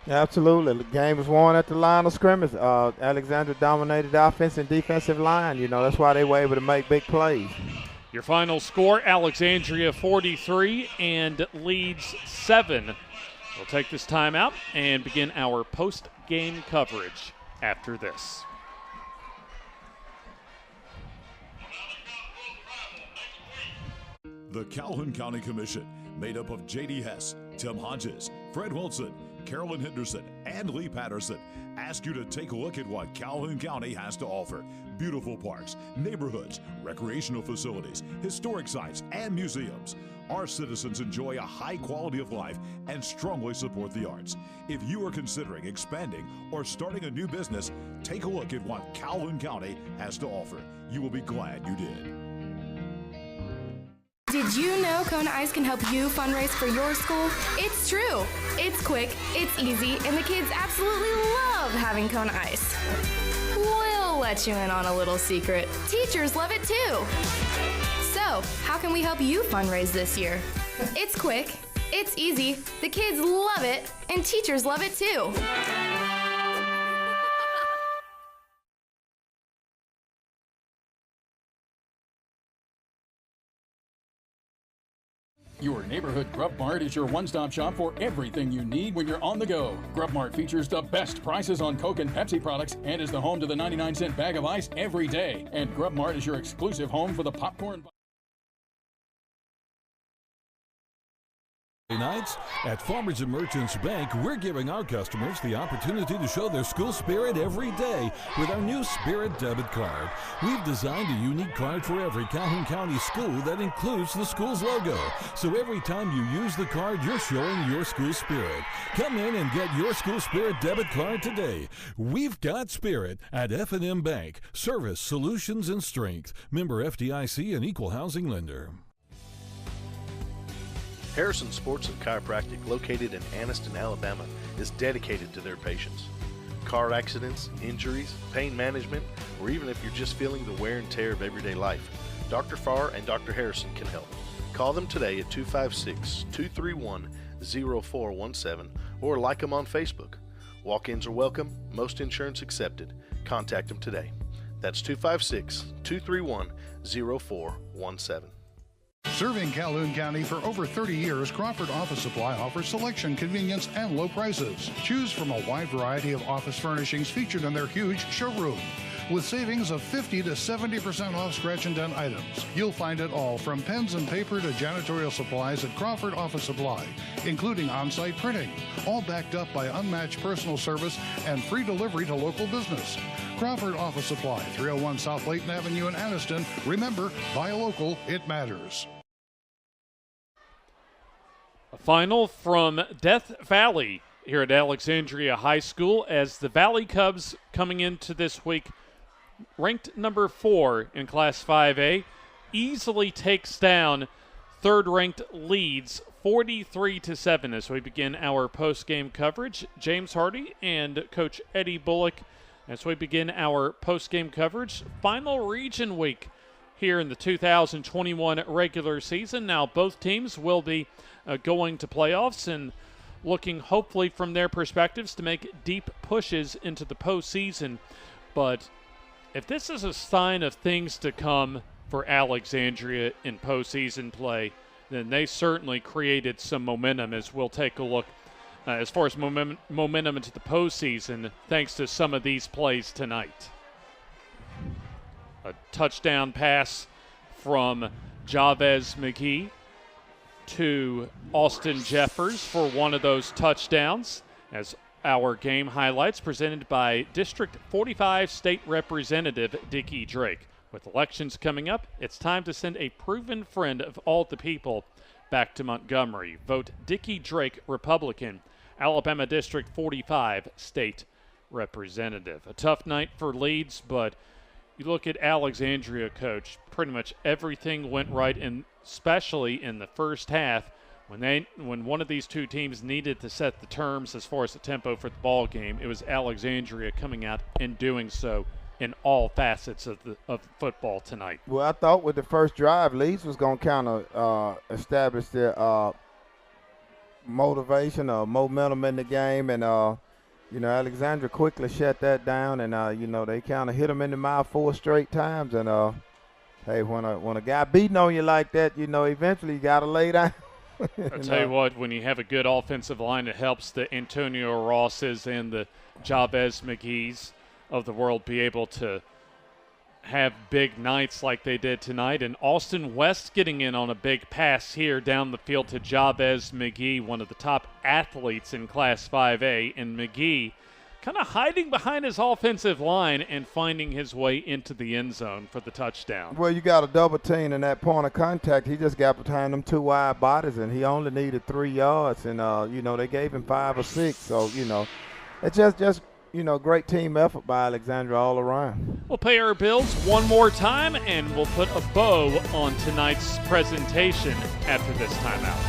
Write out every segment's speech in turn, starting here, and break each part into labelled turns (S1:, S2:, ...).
S1: Absolutely. The game was won at the line of scrimmage. Alexandria dominated the offense and defensive line. That's why they were able to make big plays.
S2: Your final score, Alexandria 43 and Leeds 7. We'll take this time out and begin our post-game coverage after this.
S3: The Calhoun County Commission, made up of J.D. Hess, Tim Hodges, Fred Wilson, Carolyn Henderson, and Lee Patterson, ask you to take a look at what Calhoun County has to offer. Beautiful parks, neighborhoods, recreational facilities, historic sites, and museums. Our citizens enjoy a high quality of life and strongly support the arts. If you are considering expanding or starting a new business, take a look at what Calhoun County has to offer. You will be glad you did.
S4: Did you know Kona Ice can help you fundraise for your school? It's true. It's quick, it's easy, and the kids absolutely love having Kona Ice. We'll let you in on a little secret. Teachers love it too. So, how can we help you fundraise this year? It's quick, it's easy, the kids love it, and teachers love it too.
S5: Your neighborhood Grub Mart is your one-stop shop for everything you need when you're on the go. Grub Mart features the best prices on Coke and Pepsi products and is the home to the 99-cent bag of ice every day. And Grub Mart is your exclusive home for the popcorn.
S6: Nights at Farmers and Merchants Bank, we're giving our customers the opportunity to show their school spirit every day with our new Spirit debit card. We've designed a unique card for every Calhoun County school that includes the school's logo. So every time you use the card, you're showing your school spirit. Come in and get your school Spirit debit card today. We've got Spirit at FNN Bank. Service, solutions, and strength. Member FDIC and equal housing lender.
S7: Harrison Sports and Chiropractic, located in Anniston, Alabama, is dedicated to their patients. Car accidents, injuries, pain management, or even if you're just feeling the wear and tear of everyday life, Dr. Farr and Dr. Harrison can help. Call them today at 256-231-0417 or like them on Facebook. Walk-ins are welcome, most insurance accepted. Contact them today. That's 256-231-0417.
S8: Serving Calhoun County for over 30 years, Crawford Office Supply offers selection, convenience, and low prices. Choose from a wide variety of office furnishings featured in their huge showroom. With savings of 50 to 70% off scratch and dent items. You'll find it all from pens and paper to janitorial supplies at Crawford Office Supply, including on-site printing, all backed up by unmatched personal service and free delivery to local business. Crawford Office Supply, 301 South Layton Avenue in Anniston. Remember, buy local, it matters.
S2: A final from Death Valley here at Alexandria High School as the Valley Cubs coming into this week ranked number 4 in Class 5A, easily takes down third-ranked Leeds 43-7 as we begin our post-game coverage. James Hardy and Coach Eddie Bullock as we begin our post-game coverage. Final region week here in the 2021 regular season. Now both teams will be going to playoffs and looking hopefully from their perspectives to make deep pushes into the postseason. But if this is a sign of things to come for Alexandria in postseason play, then they certainly created some momentum, as we'll take a look as far as momentum into the postseason thanks to some of these plays tonight. A touchdown pass from Javez McGee to Austin Jeffers for one of those touchdowns, as our game highlights presented by District 45 State Representative Dickie Drake. With elections coming up, it's time to send a proven friend of all the people back to Montgomery. Vote Dickie Drake, Republican, Alabama District 45 State Representative. A tough night for Leeds, but you look at Alexandria, Coach, pretty much everything went right, and especially in the first half when one of these two teams needed to set the terms as far as the tempo for the ball game. It was Alexandria coming out and doing so in all facets of the football tonight.
S1: Well, I thought with the first drive, Leeds was going to kind of establish their motivation or momentum in the game, and Alexandria quickly shut that down, and they kind of hit them in the mouth 4 straight times, and hey, when a guy beating on you like that, eventually you got to lay down.
S2: I'll tell you what, when you have a good offensive line, it helps the Antonio Rosses and the Jabez McGee's of the world be able to have big nights like they did tonight. And Austin West getting in on a big pass here down the field to Jabez McGee, one of the top athletes in Class 5A. And McGee kind of hiding behind his offensive line and finding his way into the end zone for the touchdown.
S1: Well, you got a double team in that point of contact. He just got behind them 2 wide bodies, and he only needed 3 yards. And, they gave him 5 or 6. So, it's just great team effort by Alexandria all around.
S2: We'll pay our bills one more time, and we'll put a bow on tonight's presentation after this timeout.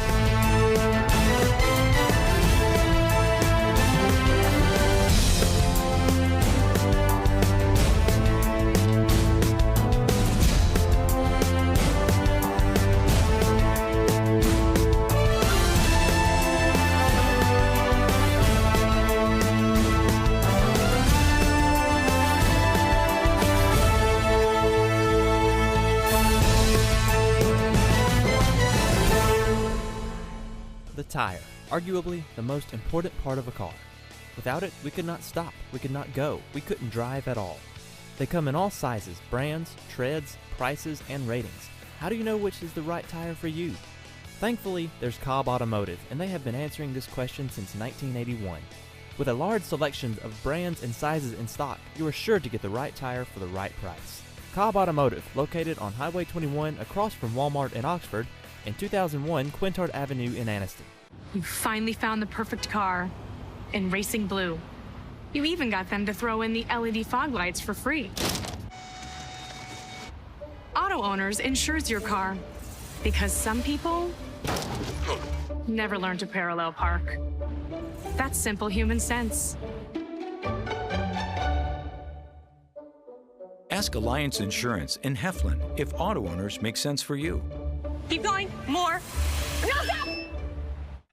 S9: The tire, arguably the most important part of a car. Without it, we could not stop, we could not go, we couldn't drive at all. They come in all sizes, brands, treads, prices, and ratings. How do you know which is the right tire for you? Thankfully, there's Cobb Automotive, and they have been answering this question since 1981. With a large selection of brands and sizes in stock, you are sure to get the right tire for the right price. Cobb Automotive, located on Highway 21 across from Walmart in Oxford, and 2001 Quintard Avenue in Anniston.
S10: You finally found the perfect car in racing blue. You even got them to throw in the LED fog lights for free. Auto Owners insures your car because some people never learn to parallel park. That's simple human sense.
S11: Ask Alliance Insurance in Heflin if Auto Owners make sense for you.
S10: Keep going. More. No, stop!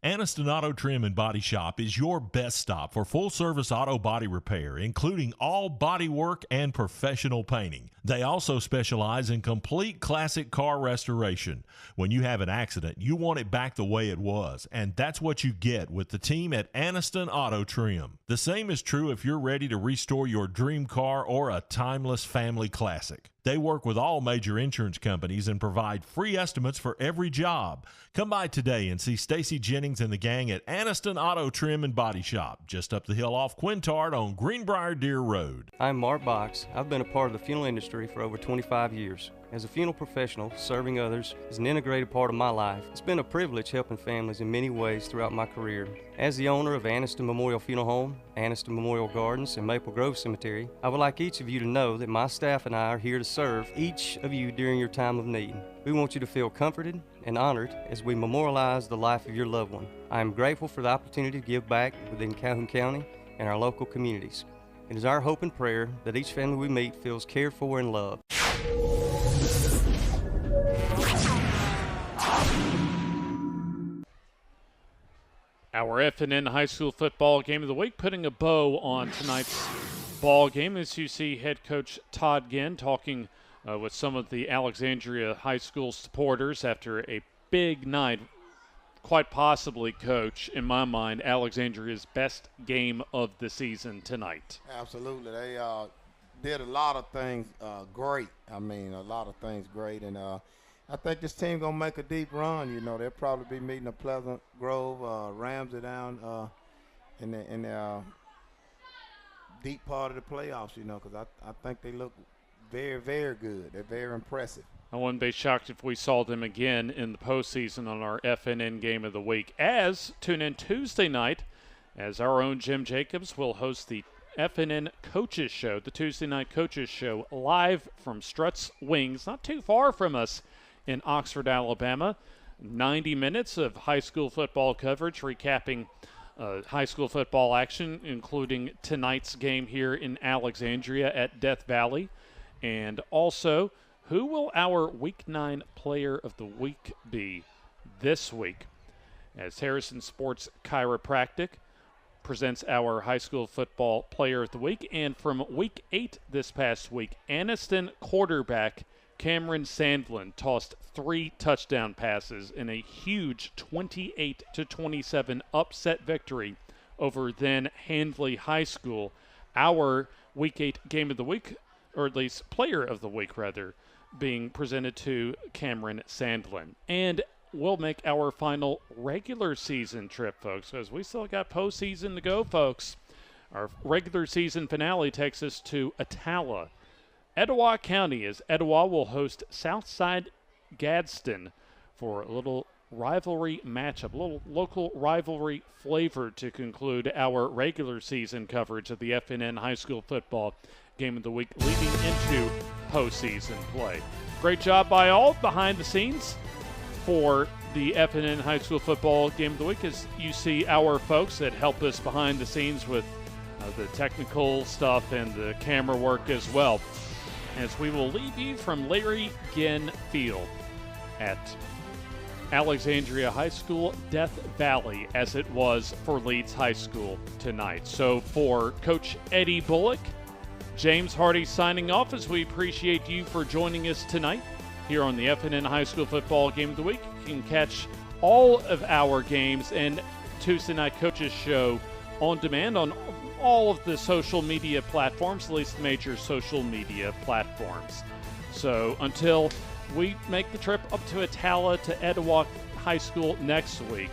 S12: Anniston Auto Trim and Body Shop is your best stop for full-service auto body repair, including all body work and professional painting. They also specialize in complete classic car restoration. When you have an accident, you want it back the way it was, and that's what you get with the team at Anniston Auto Trim. The same is true if you're ready to restore your dream car or a timeless family classic. They work with all major insurance companies and provide free estimates for every job. Come by today and see Stacy Jennings and the gang at Anniston Auto Trim and Body Shop, just up the hill off Quintard on Greenbrier Deer Road.
S13: I'm Mark Box. I've been a part of the funeral industry for over 25 years. As a funeral professional, serving others is an integrated part of my life. It's been a privilege helping families in many ways throughout my career. As the owner of Anniston Memorial Funeral Home, Anniston Memorial Gardens, and Maple Grove Cemetery, I would like each of you to know that my staff and I are here to serve each of you during your time of need. We want you to feel comforted and honored as we memorialize the life of your loved one. I am grateful for the opportunity to give back within Calhoun County and our local communities. It is our hope and prayer that each family we meet feels cared for and loved.
S2: Our FNN high school football game of the week, putting a bow on tonight's ball game, as you see head coach Todd Ginn talking with some of the Alexandria high school supporters after a big night. Quite possibly, coach, in my mind, Alexandria's best game of the season tonight.
S1: Absolutely. They did a lot of things great. A lot of things great. And I think this team going to make a deep run. They'll probably be meeting a Pleasant Grove, Ramsey down in the deep part of the playoffs, because I think they look very, very good. They're very impressive.
S2: I wouldn't be shocked if we saw them again in the postseason on our FNN Game of the Week. Tune in Tuesday night as our own Jim Jacobs will host the FNN Coaches Show, the Tuesday Night Coaches Show, live from Struts Wings, not too far from us in Oxford, Alabama. 90 minutes of high school football coverage, recapping high school football action, including tonight's game here in Alexandria at Death Valley. And also, who will our Week 9 Player of the Week be this week? as Harrison Sports Chiropractic presents our high school football player of the week. And from week 8 this past week, Anniston quarterback Cameron Sandlin tossed 3 touchdown passes in a huge 28-27 upset victory over then Handley High School. Our week 8 game of the week, or at least player of the week rather, being presented to Cameron Sandlin. And we'll make our final regular season trip, folks, because we still got postseason to go, folks. Our regular season finale takes us to Attala, Etowah County, as Etowah will host Southside Gadsden for a little rivalry matchup, a little local rivalry flavor to conclude our regular season coverage of the FNN High School football game of the week leading into postseason play. Great job by all behind the scenes for the FNN High School football game of the week, as you see our folks that help us behind the scenes with the technical stuff and the camera work as well, as we will leave you from Larry Ginn Field at Alexandria High School, Death Valley, as it was for Leeds High School tonight. So for Coach Eddie Bullock, James Hardy signing off, as we appreciate you for joining us tonight here on the FNN High School Football Game of the Week. You can catch all of our games and Tuesday Night Coaches Show on demand on all of the social media platforms, at least major social media platforms. So until we make the trip up to Attala to Etowah High School next week,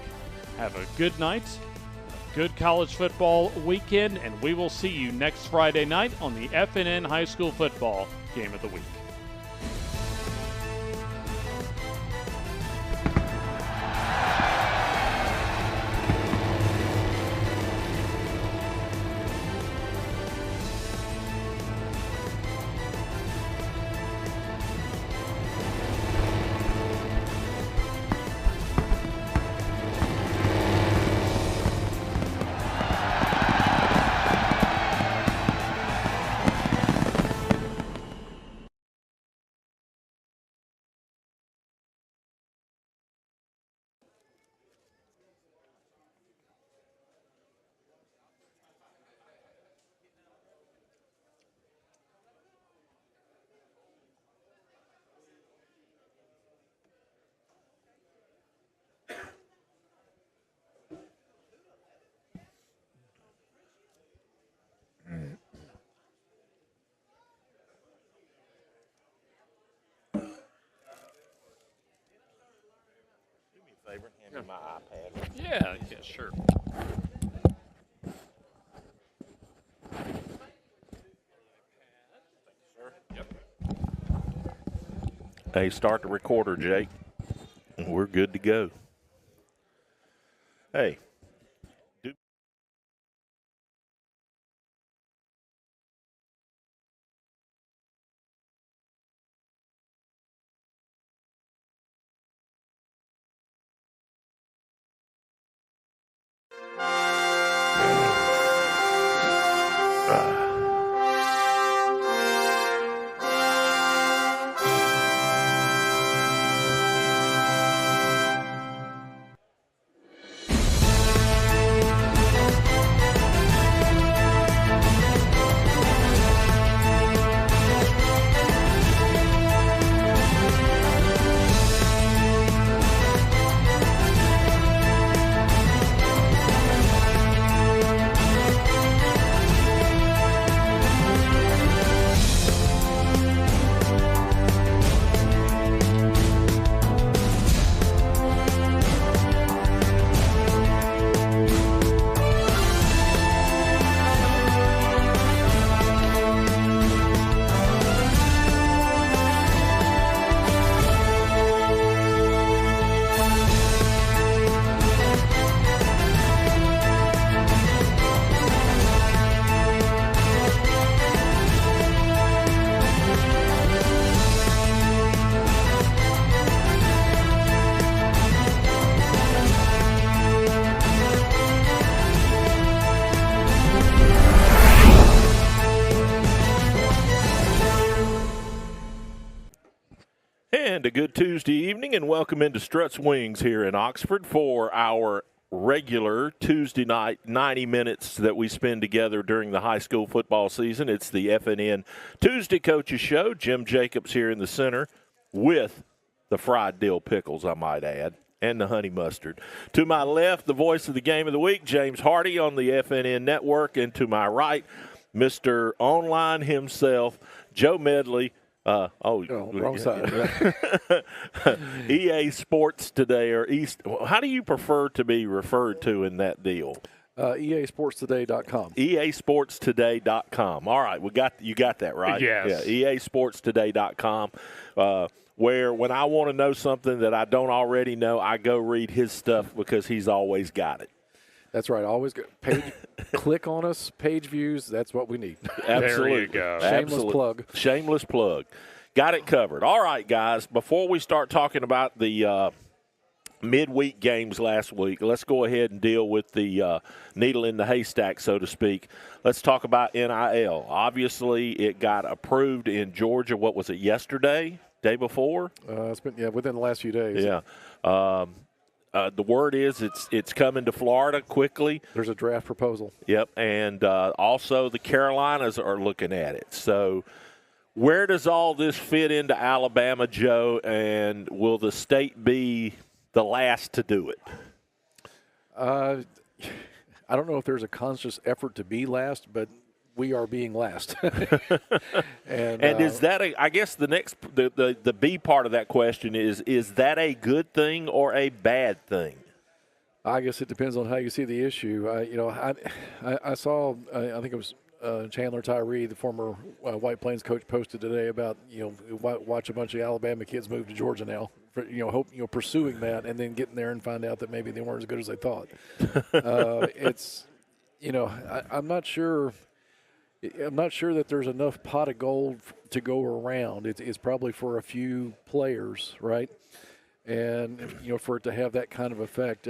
S2: have a good night, a good college football weekend, and we will see you next Friday night on the FNN High School Football Game of the Week.
S14: Favor, hand me my iPad.
S2: Yeah, sure.
S14: Yep. Hey, start the recorder, Jake. We're good to go. Hey. And a good Tuesday evening, and welcome into Struts Wings here in Oxford for our regular Tuesday night 90 minutes that we spend together during the high school football season. It's the FNN Tuesday Coaches Show. Jim Jacobs here in the center with the fried dill pickles, I might add, and the honey mustard. To my left, the voice of the game of the week, James Hardy on the FNN Network, and to my right, Mr. Online himself, Joe Medley.
S15: Wrong side.
S14: EA Sports Today, or East. How do you prefer to be referred to in that deal?
S15: EASportsToday.com.
S14: EASportsToday.com. All right, you got that right.
S2: Yes.
S14: Yeah, EASportsToday.com. Where when I want to know something that I don't already know, I go read his stuff because he's always got it.
S15: That's right. Always go click on us, page views. That's what we need.
S14: Absolutely.
S2: There you go.
S15: Shameless plug.
S14: Shameless plug. Got it covered. All right, guys. Before we start talking about the midweek games last week, let's go ahead and deal with the needle in the haystack, so to speak. Let's talk about NIL. Obviously, it got approved in Georgia. What was it, yesterday? Day before?
S15: It's been within the last few days.
S14: Yeah. The word is it's coming to Florida quickly.
S15: There's a draft proposal.
S14: Yep, and also the Carolinas are looking at it. So where does all this fit into Alabama, Joe, and will the state be the last to do it?
S15: I don't know if there's a conscious effort to be last, but we are being last. and
S14: is that I guess the B part of that question is that a good thing or a bad thing?
S15: I guess it depends on how you see the issue. I saw I think it was Chandler Tyree, the former White Plains coach, posted today about watch a bunch of Alabama kids move to Georgia now. Pursuing that and then getting there and find out that maybe they weren't as good as they thought. I'm not sure. I'm not sure that there's enough pot of gold to go around. It's probably for a few players, right? And for it to have that kind of effect,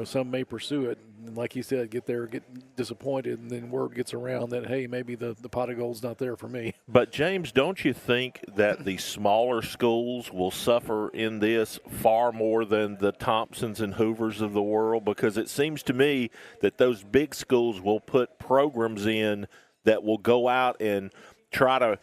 S15: some may pursue it, and like you said, get there, get disappointed, and then word gets around that hey, maybe the pot of gold's not there for me.
S14: But James, don't you think that the smaller schools will suffer in this far more than the Thompsons and Hoovers of the world? Because it seems to me that those big schools will put programs in that will go out and try to,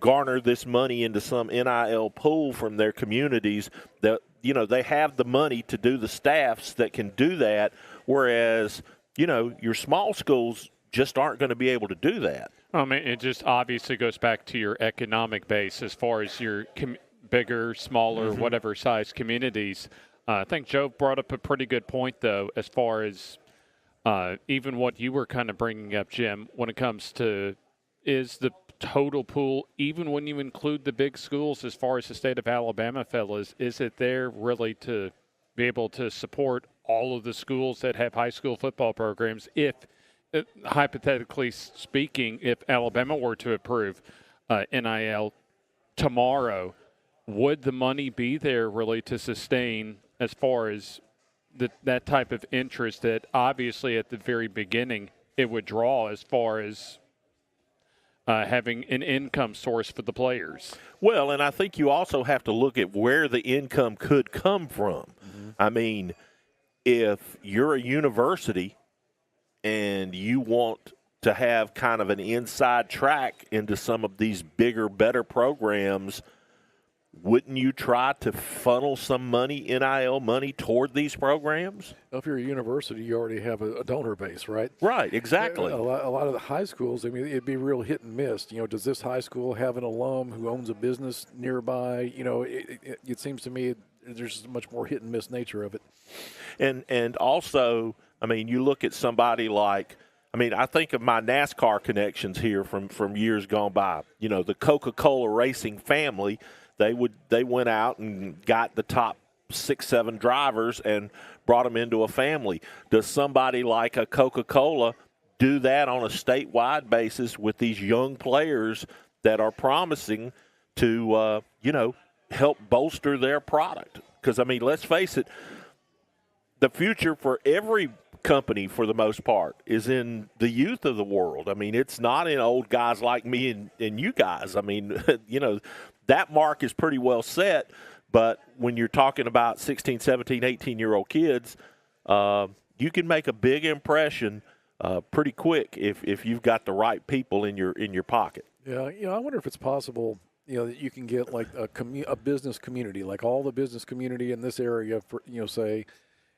S14: garner this money into some NIL pool from their communities that, they have the money to do the staffs that can do that, whereas, your small schools just aren't going to be able to do that.
S2: I mean, it just obviously goes back to your economic base as far as your bigger, smaller, whatever size communities. I think Joe brought up a pretty good point, though, as far as even what you were kind of bringing up, Jim, when it comes to is the total pool, even when you include the big schools as far as the state of Alabama, fellas, is it there really to be able to support all of the schools that have high school football programs if, hypothetically speaking, if Alabama were to approve NIL tomorrow, would the money be there really to sustain as far as that type of interest that obviously at the very beginning it would draw as far as having an income source for the players?
S14: Well, and I think you also have to look at where the income could come from. I mean, if you're a university and you want to have kind of an inside track into some of these bigger, better programs, wouldn't you try to funnel some money, NIL money, toward these programs?
S15: Well, if you're a university, you already have a donor base, right?
S14: Right, exactly.
S15: A lot of the high schools, I mean, it'd be real hit and miss. Does this high school have an alum who owns a business nearby? It seems to me there's much more hit and miss nature of it.
S14: And also, I mean, you look at somebody like, I think of my NASCAR connections here from years gone by. The Coca-Cola racing family. They went out and got the top 6-7 drivers and brought them into a family. Does somebody like a Coca-Cola do that on a statewide basis with these young players that are promising to, help bolster their product? Because, let's face it, the future for every company, for the most part, is in the youth of the world. It's not in old guys like me and you guys. that mark is pretty well set. But when you're talking about 16, 17, 18-year-old kids, you can make a big impression pretty quick if you've got the right people in your pocket.
S15: Yeah, I wonder if it's possible, that you can get like a business community, like all the business community in this area, for, say,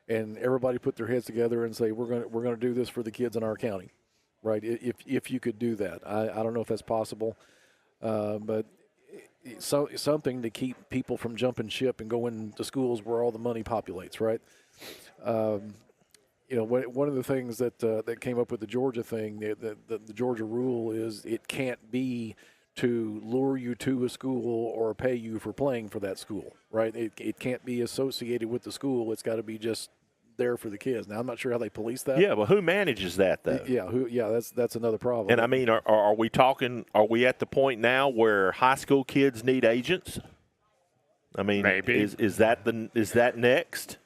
S15: and everybody put their heads together and say we're going to do this for the kids in our county, right? If you could do that, I don't know if that's possible, but something to keep people from jumping ship and going to schools where all the money populates, right? One of the things that came up with the Georgia thing, the Georgia rule is it can't be to lure you to a school or pay you for playing for that school, right? It can't be associated with the school. It's got to be just there for the kids. Now, I'm not sure how they police that.
S14: Yeah, well, who manages that, though?
S15: Yeah, that's another problem.
S14: And, I mean, are we at the point now where high school kids need agents? I mean,
S2: maybe.
S14: Is that next?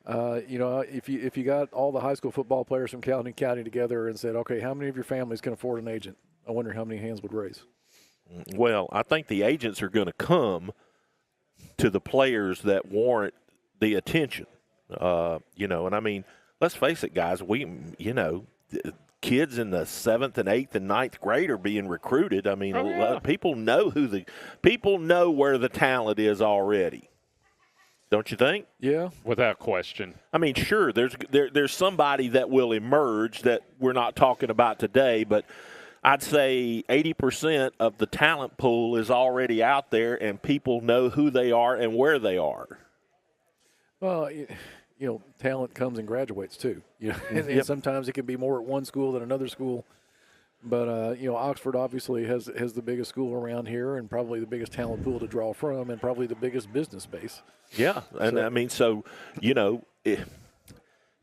S15: If you got all the high school football players from county together and said, okay, how many of your families can afford an agent? I wonder how many hands would raise.
S14: Well, I think the agents are going to come to the players that warrant the attention. And I mean, let's face it, guys. Kids in the 7th and 8th and 9th grade are being recruited. I mean, people know where the talent is already. Don't you think?
S15: Yeah,
S2: without question.
S14: I mean, sure, there's somebody that will emerge that we're not talking about today, but I'd say 80% of the talent pool is already out there, and people know who they are and where they are.
S15: Well, talent comes and graduates too. And sometimes it can be more at one school than another school. But Oxford obviously has the biggest school around here, and probably the biggest talent pool to draw from, and probably the biggest business base.
S14: Yeah, and I mean,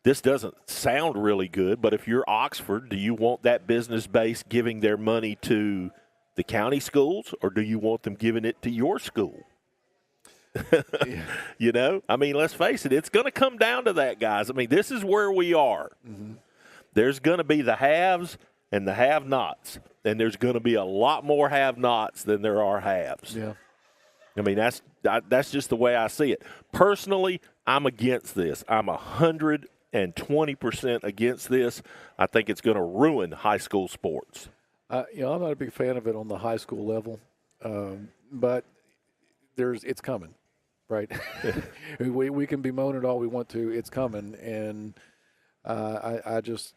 S14: this doesn't sound really good, but if you're Oxford, do you want that business base giving their money to the county schools, or do you want them giving it to your school? I mean, let's face it, it's going to come down to that, guys. I mean, this is where we are. Mm-hmm. There's going to be the haves and the have-nots, and there's going to be a lot more have-nots than there are haves.
S15: Yeah.
S14: I mean, that's just the way I see it. Personally, I'm against this. I'm 120% against this. I think it's going to ruin high school sports.
S15: I'm not a big fan of it on the high school level, but it's coming, right? we can bemoan it all we want to. It's coming, and I just,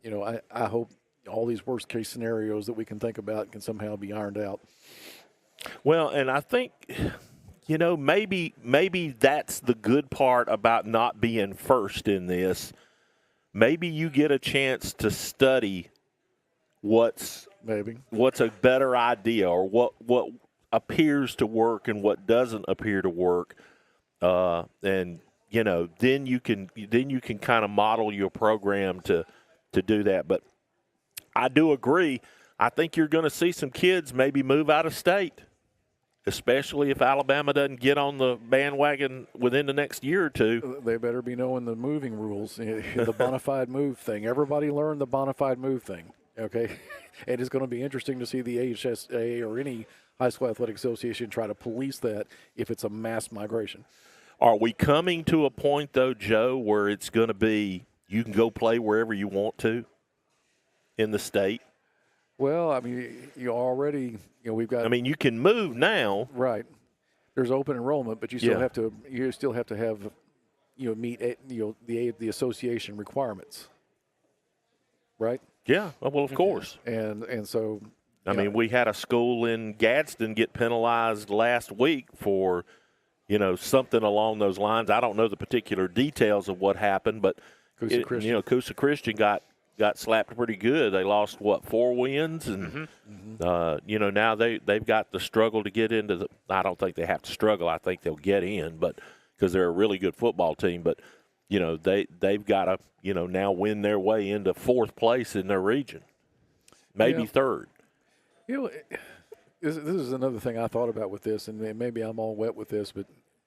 S15: I hope all these worst case scenarios that we can think about can somehow be ironed out.
S14: Well, and I think, maybe that's the good part about not being first in this. Maybe you get a chance to study what's a better idea, or what appears to work and what doesn't appear to work, and then you can kind of model your program to do that. But I do agree. I think you're going to see some kids maybe move out of state, especially if Alabama doesn't get on the bandwagon within the next year or two.
S15: They better be knowing the moving rules, the bona fide move thing. Everybody learn the bona fide move thing, okay? And it's going to be interesting to see the AHSA or any high school athletic association try to police that if it's a mass migration.
S14: Are we coming to a point, though, Joe, where it's going to be you can go play wherever you want to in the state?
S15: Well, I mean, we've got.
S14: I mean, you can move now,
S15: right? There's open enrollment, but you still have to. You still have to have, meet the association requirements, right?
S14: Yeah. Well, of course.
S15: And so.
S14: I mean, we had a school in Gadsden get penalized last week for, something along those lines. I don't know the particular details of what happened, but Coosa Christian got slapped pretty good. They lost 4 wins, and now they've got the struggle to get into the. I don't think they have to struggle. I think they'll get in, but because they're a really good football team. But they've got to now win their way into 4th place in their region, maybe 3rd.
S15: This is another thing I thought about with this, and maybe I'm all wet with this, but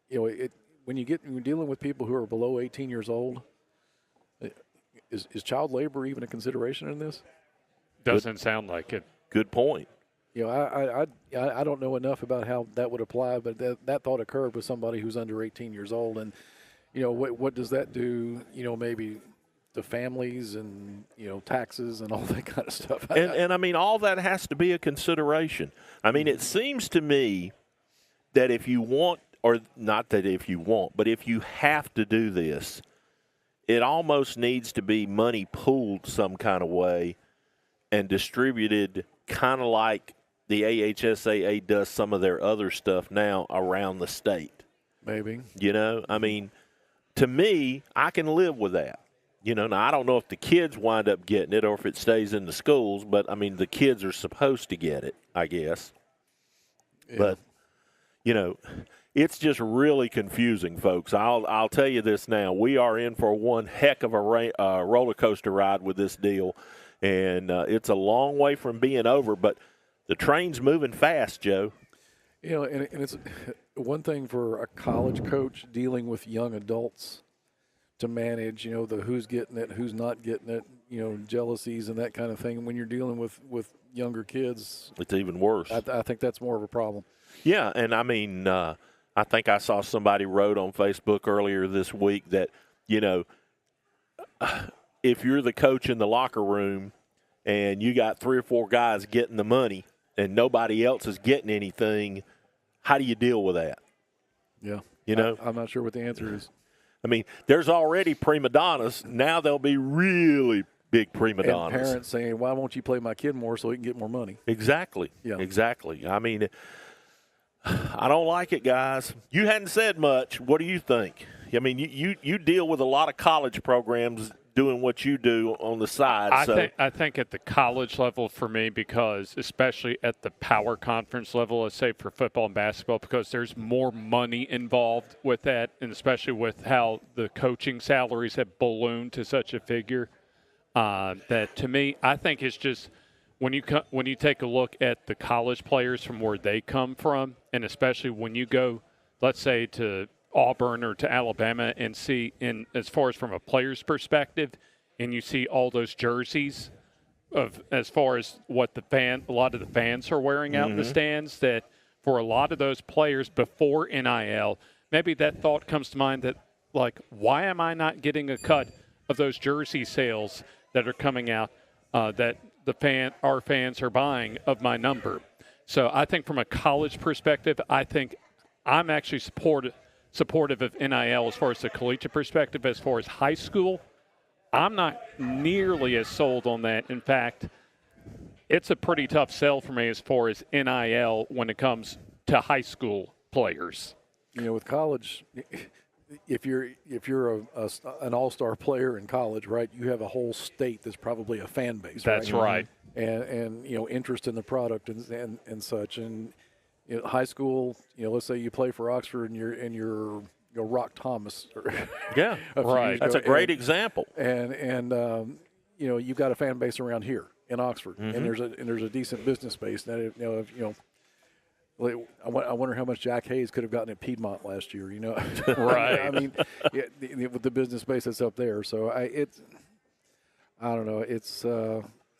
S15: when you're dealing with people who are below 18 years old. Is child labor even a consideration in this?
S2: Doesn't sound like it.
S14: Good point.
S15: I don't know enough about how that would apply, but that thought occurred with somebody who's under 18 years old, and what does that do? Maybe the families and taxes and all that kind of stuff.
S14: And I mean, all that has to be a consideration. I mean, it seems to me that if you want, or not that if you want, but if you have to do this, it almost needs to be money pooled some kind of way and distributed kind of like the AHSAA does some of their other stuff now around the state.
S15: Maybe.
S14: I mean, to me, I can live with that. Now I don't know if the kids wind up getting it or if it stays in the schools, but, I mean, the kids are supposed to get it, I guess. Yeah. But, it's just really confusing, folks. I'll tell you this now. We are in for one heck of a roller coaster ride with this deal, and it's a long way from being over, but the train's moving fast, Joe.
S15: And it's one thing for a college coach dealing with young adults to manage, the who's getting it, who's not getting it, jealousies and that kind of thing. When you're dealing with younger kids,
S14: it's even worse.
S15: I think that's more of a problem.
S14: Yeah, and I mean, I think I saw somebody wrote on Facebook earlier this week that, if you're the coach in the locker room and you got 3 or 4 guys getting the money and nobody else is getting anything, how do you deal with that?
S15: Yeah.
S14: I'm
S15: not sure what the answer is.
S14: I mean, there's already prima donnas. Now there'll be really big prima donnas.
S15: And parents saying, why won't you play my kid more so he can get more money?
S14: Exactly.
S15: Yeah.
S14: Exactly. I mean, I don't like it, guys. You hadn't said much. What do you think? I mean, you deal with a lot of college programs doing what you do on the side.
S2: I think at the college level for me, because especially at the power conference level, let's say for football and basketball, because there's more money involved with that, and especially with how the coaching salaries have ballooned to such a figure, that to me, I think it's just when you take a look at the college players from where they come from, and especially when you go, let's say, to Auburn or to Alabama and see, in as far as from a player's perspective, and you see all those jerseys of as far as what a lot of the fans are wearing out in the stands, that for a lot of those players before NIL, maybe that thought comes to mind that, like, why am I not getting a cut of those jersey sales that are coming out that our fans are buying of my number? So I think from a college perspective, I think I'm actually supportive of NIL as far as the collegiate perspective. As far as high school, I'm not nearly as sold on that. In fact, it's a pretty tough sell for me as far as NIL when it comes to high school players.
S15: With college, if you're an all-star player in college, right, you have a whole state that's probably a fan base.
S2: That's right.
S15: And interest in the product and such. And high school, let's say you play for Oxford and you're Rock Thomas.
S14: Yeah, right. That's a great example.
S15: And you've got a fan base around here in Oxford, and there's a decent business base. That I wonder how much Jack Hayes could have gotten at Piedmont last year.
S2: Right.
S15: I mean, with the business base that's up there. So I don't know.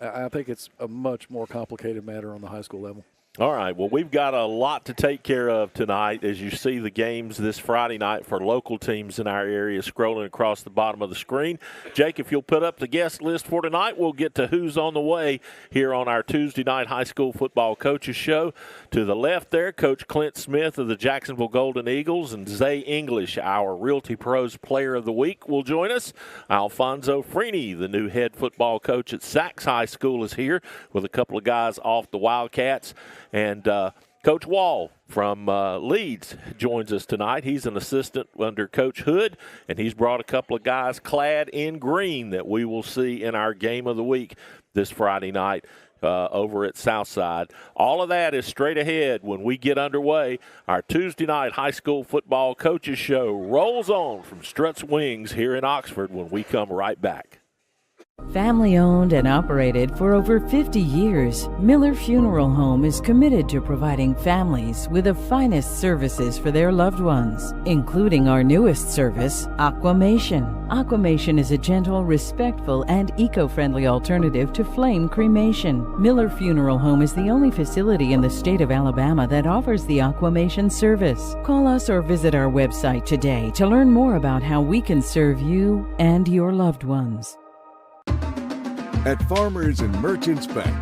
S15: I think it's a much more complicated matter on the high school level.
S14: All right, well, we've got a lot to take care of tonight as you see the games this Friday night for local teams in our area scrolling across the bottom of the screen. Jake, if you'll put up the guest list for tonight, we'll get to who's on the way here on our Tuesday night high school football coaches show. To the left there, Coach Clint Smith of the Jacksonville Golden Eagles, and Zay English, our Realty Pros Player of the Week, will join us. Alfonso Freeney, the new head football coach at Sachs High School, is here with a couple of guys off the Wildcats. And Coach Wall from Leeds joins us tonight. He's an assistant under Coach Hood, and he's brought a couple of guys clad in green that we will see in our game of the week this Friday night over at Southside. All of that is straight ahead when we get underway. Our Tuesday night high school football coaches show rolls on from Strutt's Wings here in Oxford when we come right back.
S16: Family owned and operated for over 50 years, Miller Funeral Home is committed to providing families with the finest services for their loved ones, including our newest service, Aquamation. Aquamation is a gentle, respectful, and eco-friendly alternative to flame cremation. Miller Funeral Home is the only facility in the state of Alabama that offers the Aquamation service. Call us or visit our website today to learn more about how we can serve you and your loved ones.
S17: At Farmers and Merchants Bank,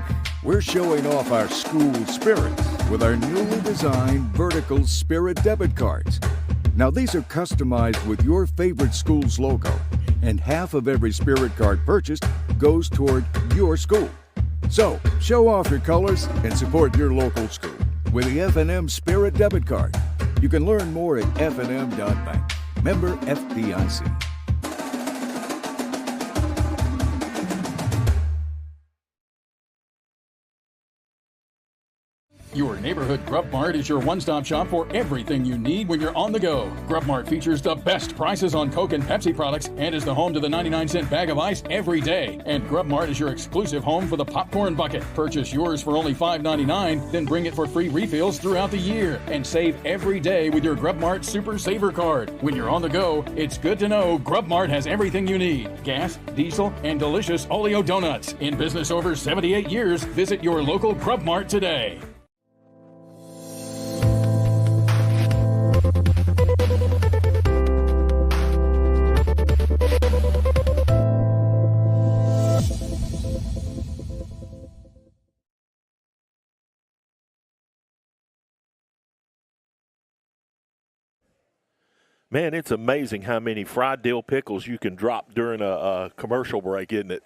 S17: we're showing off our school spirit with our newly designed vertical Spirit debit cards. Now these are customized with your favorite school's logo, and half of every Spirit card purchased goes toward your school. So, show off your colors and support your local school with the FNN Spirit debit card. You can learn more at fnn.bank. Member FDIC.
S5: Your neighborhood Grub Mart is your one-stop shop for everything you need when you're on the go. Grub Mart features the best prices on Coke and Pepsi products and is the home to the 99-cent bag of ice every day. And Grub Mart is your exclusive home for the popcorn bucket. Purchase yours for only $5.99, then bring it for free refills throughout the year. And save every day with your Grub Mart Super Saver Card. When you're on the go, it's good to know Grub Mart has everything you need. Gas, diesel, and delicious Oleo donuts. In business over 78 years, visit your local Grub Mart today.
S14: Man, it's amazing how many fried dill pickles you can drop during a commercial break, isn't it?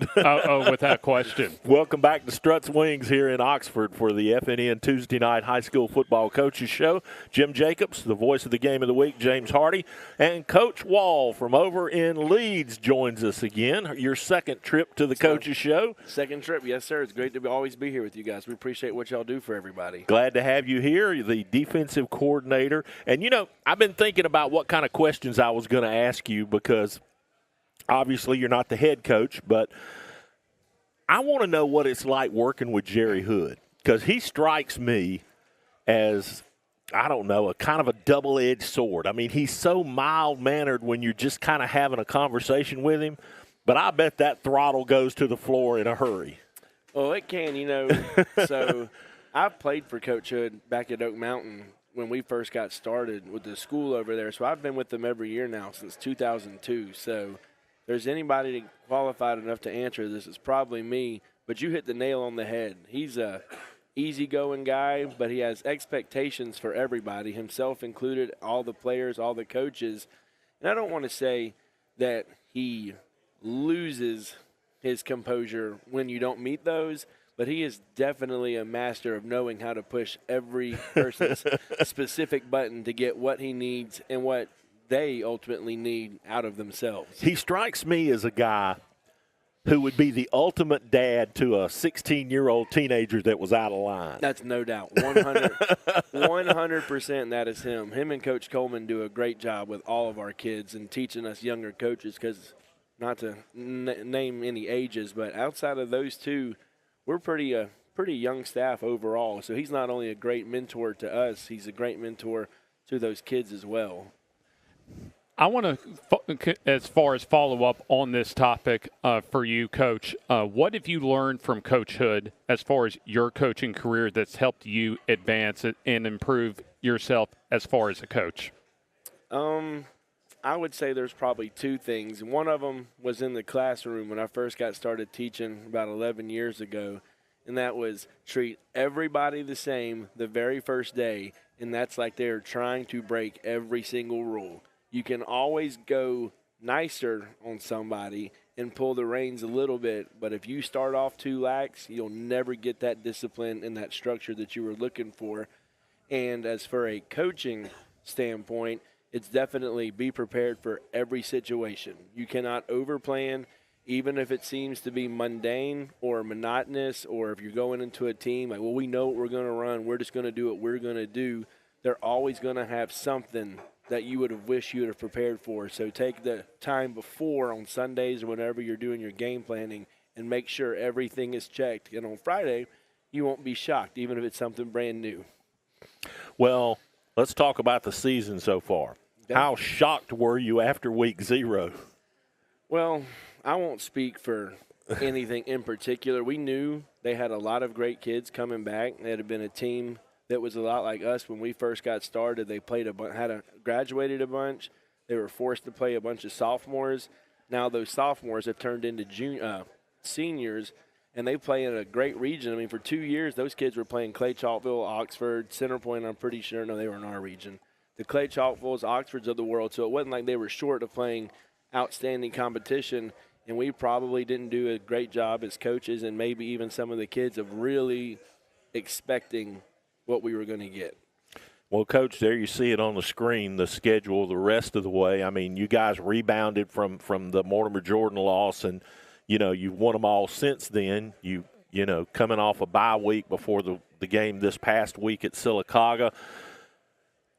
S2: Without question.
S14: Welcome back to Struts Wings here in Oxford for the FNN Tuesday Night High School Football Coaches Show. Jim Jacobs, the voice of the game of the week, James Hardy, and Coach Wall from over in Leeds joins us again. Your second trip to the Coaches Show.
S18: Second trip, yes, sir. It's great to always be here with you guys. We appreciate what y'all do for everybody.
S14: Glad to have you here. You're the defensive coordinator. And, you know, I've been thinking about what kind of questions I was going to ask you because obviously you're not the head coach, but I want to know what it's like working with Jerry Hood because he strikes me as, I don't know, a kind of a double-edged sword. I mean, he's so mild-mannered when you're just kind of having a conversation with him, but I bet that throttle goes to the floor in a hurry.
S18: Well, it can, you know. So I played for Coach Hood back at Oak Mountain when we first got started with the school over there. So I've been with them every year now since 2002. So if there's anybody qualified enough to answer this, it's probably me. But you hit the nail on the head. He's a easygoing guy, but he has expectations for everybody, himself included, all the players, all the coaches. And I don't want to say that he loses his composure when you don't meet those, but he is definitely a master of knowing how to push every person's specific button to get what he needs and what they ultimately need out of themselves.
S14: He strikes me as a guy who would be the ultimate dad to a 16-year-old teenager that was out of line.
S18: That's no doubt. 100% that is him. Him and Coach Coleman do a great job with all of our kids and teaching us younger coaches because, not to name any ages, but outside of those two, we're pretty young staff overall. So he's not only a great mentor to us, he's a great mentor to those kids as well.
S2: I want to, as far as follow up on this topic for you, Coach, what have you learned from Coach Hood as far as your coaching career that's helped you advance it and improve yourself as far as a coach?
S18: I would say there's probably two things. One of them was in the classroom when I first got started teaching about 11 years ago, and that was treat everybody the same the very first day, and that's like they're trying to break every single rule. You can always go nicer on somebody and pull the reins a little bit, but if you start off too lax, you'll never get that discipline and that structure that you were looking for. And as for a coaching standpoint, it's definitely be prepared for every situation. You cannot overplan, even if it seems to be mundane or monotonous, or if you're going into a team like, well, we know what we're going to run, we're just going to do what we're going to do. They're always going to have something that you would have wished you would have prepared for. So take the time before on Sundays or whenever you're doing your game planning and make sure everything is checked. And on Friday, you won't be shocked, even if it's something brand new.
S14: Well, let's talk about the season so far. Okay. How shocked were you after week 0?
S18: Well, I won't speak for anything in particular. We knew they had a lot of great kids coming back. They had been a team that was a lot like us when we first got started. They played graduated a bunch. They were forced to play a bunch of sophomores. Now those sophomores have turned into seniors, and they play in a great region. I mean, for 2 years, those kids were playing Clay Chalkville, Oxford, Centerpoint. I'm pretty sure. No, they were in our region. The Clay Chalkvilles, Oxfords of the world. So it wasn't like they were short of playing outstanding competition, and we probably didn't do a great job as coaches and maybe even some of the kids of really expecting what we were going to get.
S14: Well, Coach, there you see it on the screen, the schedule the rest of the way. I mean, you guys rebounded from the Mortimer Jordan loss, and, you've won them all since then. You coming off a bye week before the game this past week at Sylacauga.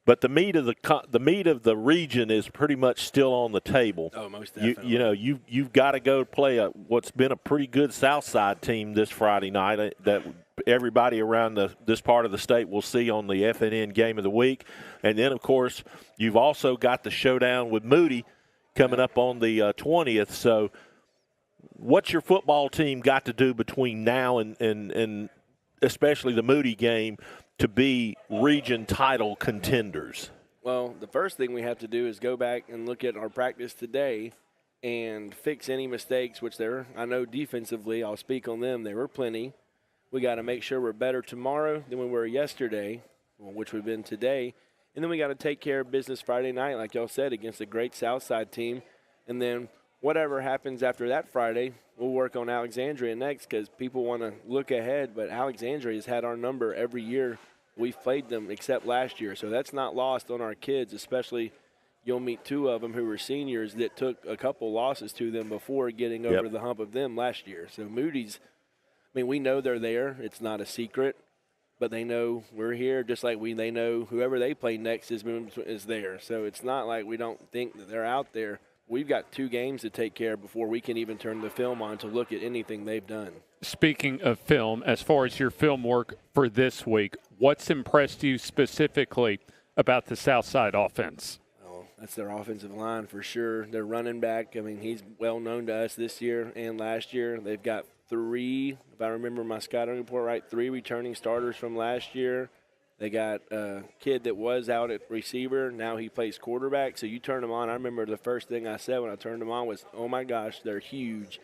S14: But the meat of the region is pretty much still on the table.
S18: Oh, most definitely.
S14: You've got to go play what's been a pretty good Southside team this Friday night that everybody around this part of the state will see on the FNN game of the week. And then, of course, you've also got the showdown with Moody coming up on the 20th. So what's your football team got to do between now and especially the Moody game to be region title contenders?
S18: Well, the first thing we have to do is go back and look at our practice today and fix any mistakes, which I know defensively, I'll speak on them. There were plenty. We got to make sure we're better tomorrow than we were yesterday, which we've been today. And then we got to take care of business Friday night, like y'all said, against a great Southside team. And then whatever happens after that Friday, we'll work on Alexandria next because people want to look ahead. But Alexandria has had our number every year we've played them except last year. So that's not lost on our kids, especially you'll meet 2 of them who were seniors that took a couple losses to them before getting over the hump of them last year. So Moody's, I mean, we know they're there. It's not a secret. But they know we're here just like they know whoever they play next is there. So it's not like we don't think that they're out there. We've got 2 games to take care of before we can even turn the film on to look at anything they've done. Speaking of film, as far as your film work for this week, what's impressed you specifically about the Southside offense? Oh, that's their offensive line for sure. Their running back, I mean, he's well known to us this year and last year. They've got 3, if I remember my scouting report right, 3 returning starters from last year. They got a kid that was out at receiver. Now he plays quarterback. So you turn them on. I remember the first thing I said when I turned them on was, oh, my gosh, they're huge.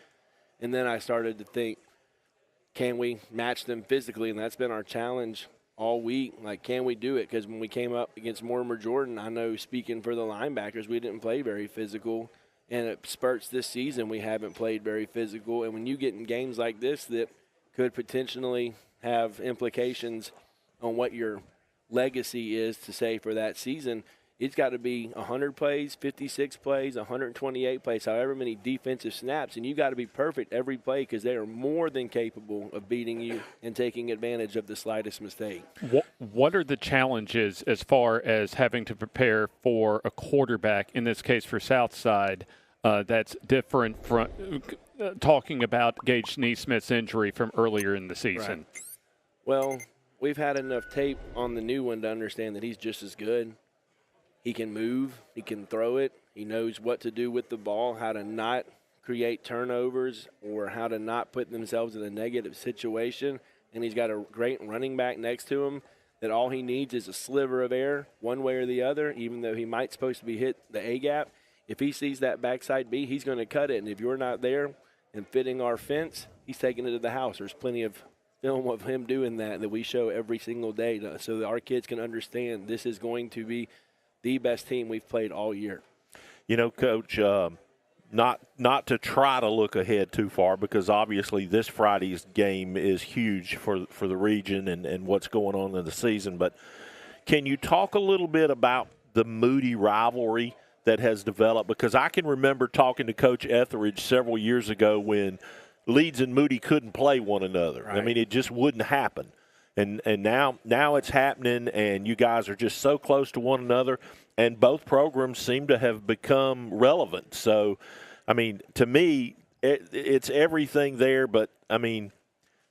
S18: And then I started to think, can we match them physically? And that's been our challenge all week. Like, can we do it? Because when we came up against Mortimer Jordan, I know speaking for the linebackers, we didn't play very physical. And at spurts this season, we haven't played very physical. And when you get in games like this that could potentially have implications on what your legacy is to say for that season, it's got to be 100 plays, 56 plays, 128 plays, however many defensive snaps, and you got to be perfect every play because they are more than capable of beating you and taking advantage of the slightest mistake. What are the challenges as far as having to prepare for a quarterback, in this case for Southside, that's different from talking about Gage Neesmith's injury from earlier in the season? Right. Well, we've had enough tape on the new one to understand that he's just as good. He can move. He can throw it. He knows what to do with the ball, how to not create turnovers or how to not put themselves in a negative situation. And he's got a great running back next to him that all he needs is a sliver of air one way or the other, even though he might supposed to be hit the A-gap. If he sees that backside B, he's going to cut it. And if you're not there and fitting our fence, he's taking it to the house. There's plenty of film of him doing that we show every single day so that our kids can understand this is going to be the best team we've played all year. You know, Coach, not to try to look ahead too far because obviously this Friday's game is huge for the region and what's going on in the season, but can you talk a little bit about the Moody rivalry that has developed? Because I can remember talking to Coach Etheridge several years ago when Leeds and Moody couldn't play one another. Right. I mean, it just wouldn't happen. And now it's happening, and you guys are just so close to one another, and both programs seem to have become relevant. So, I mean, to me,
S14: it's everything there. But, I mean,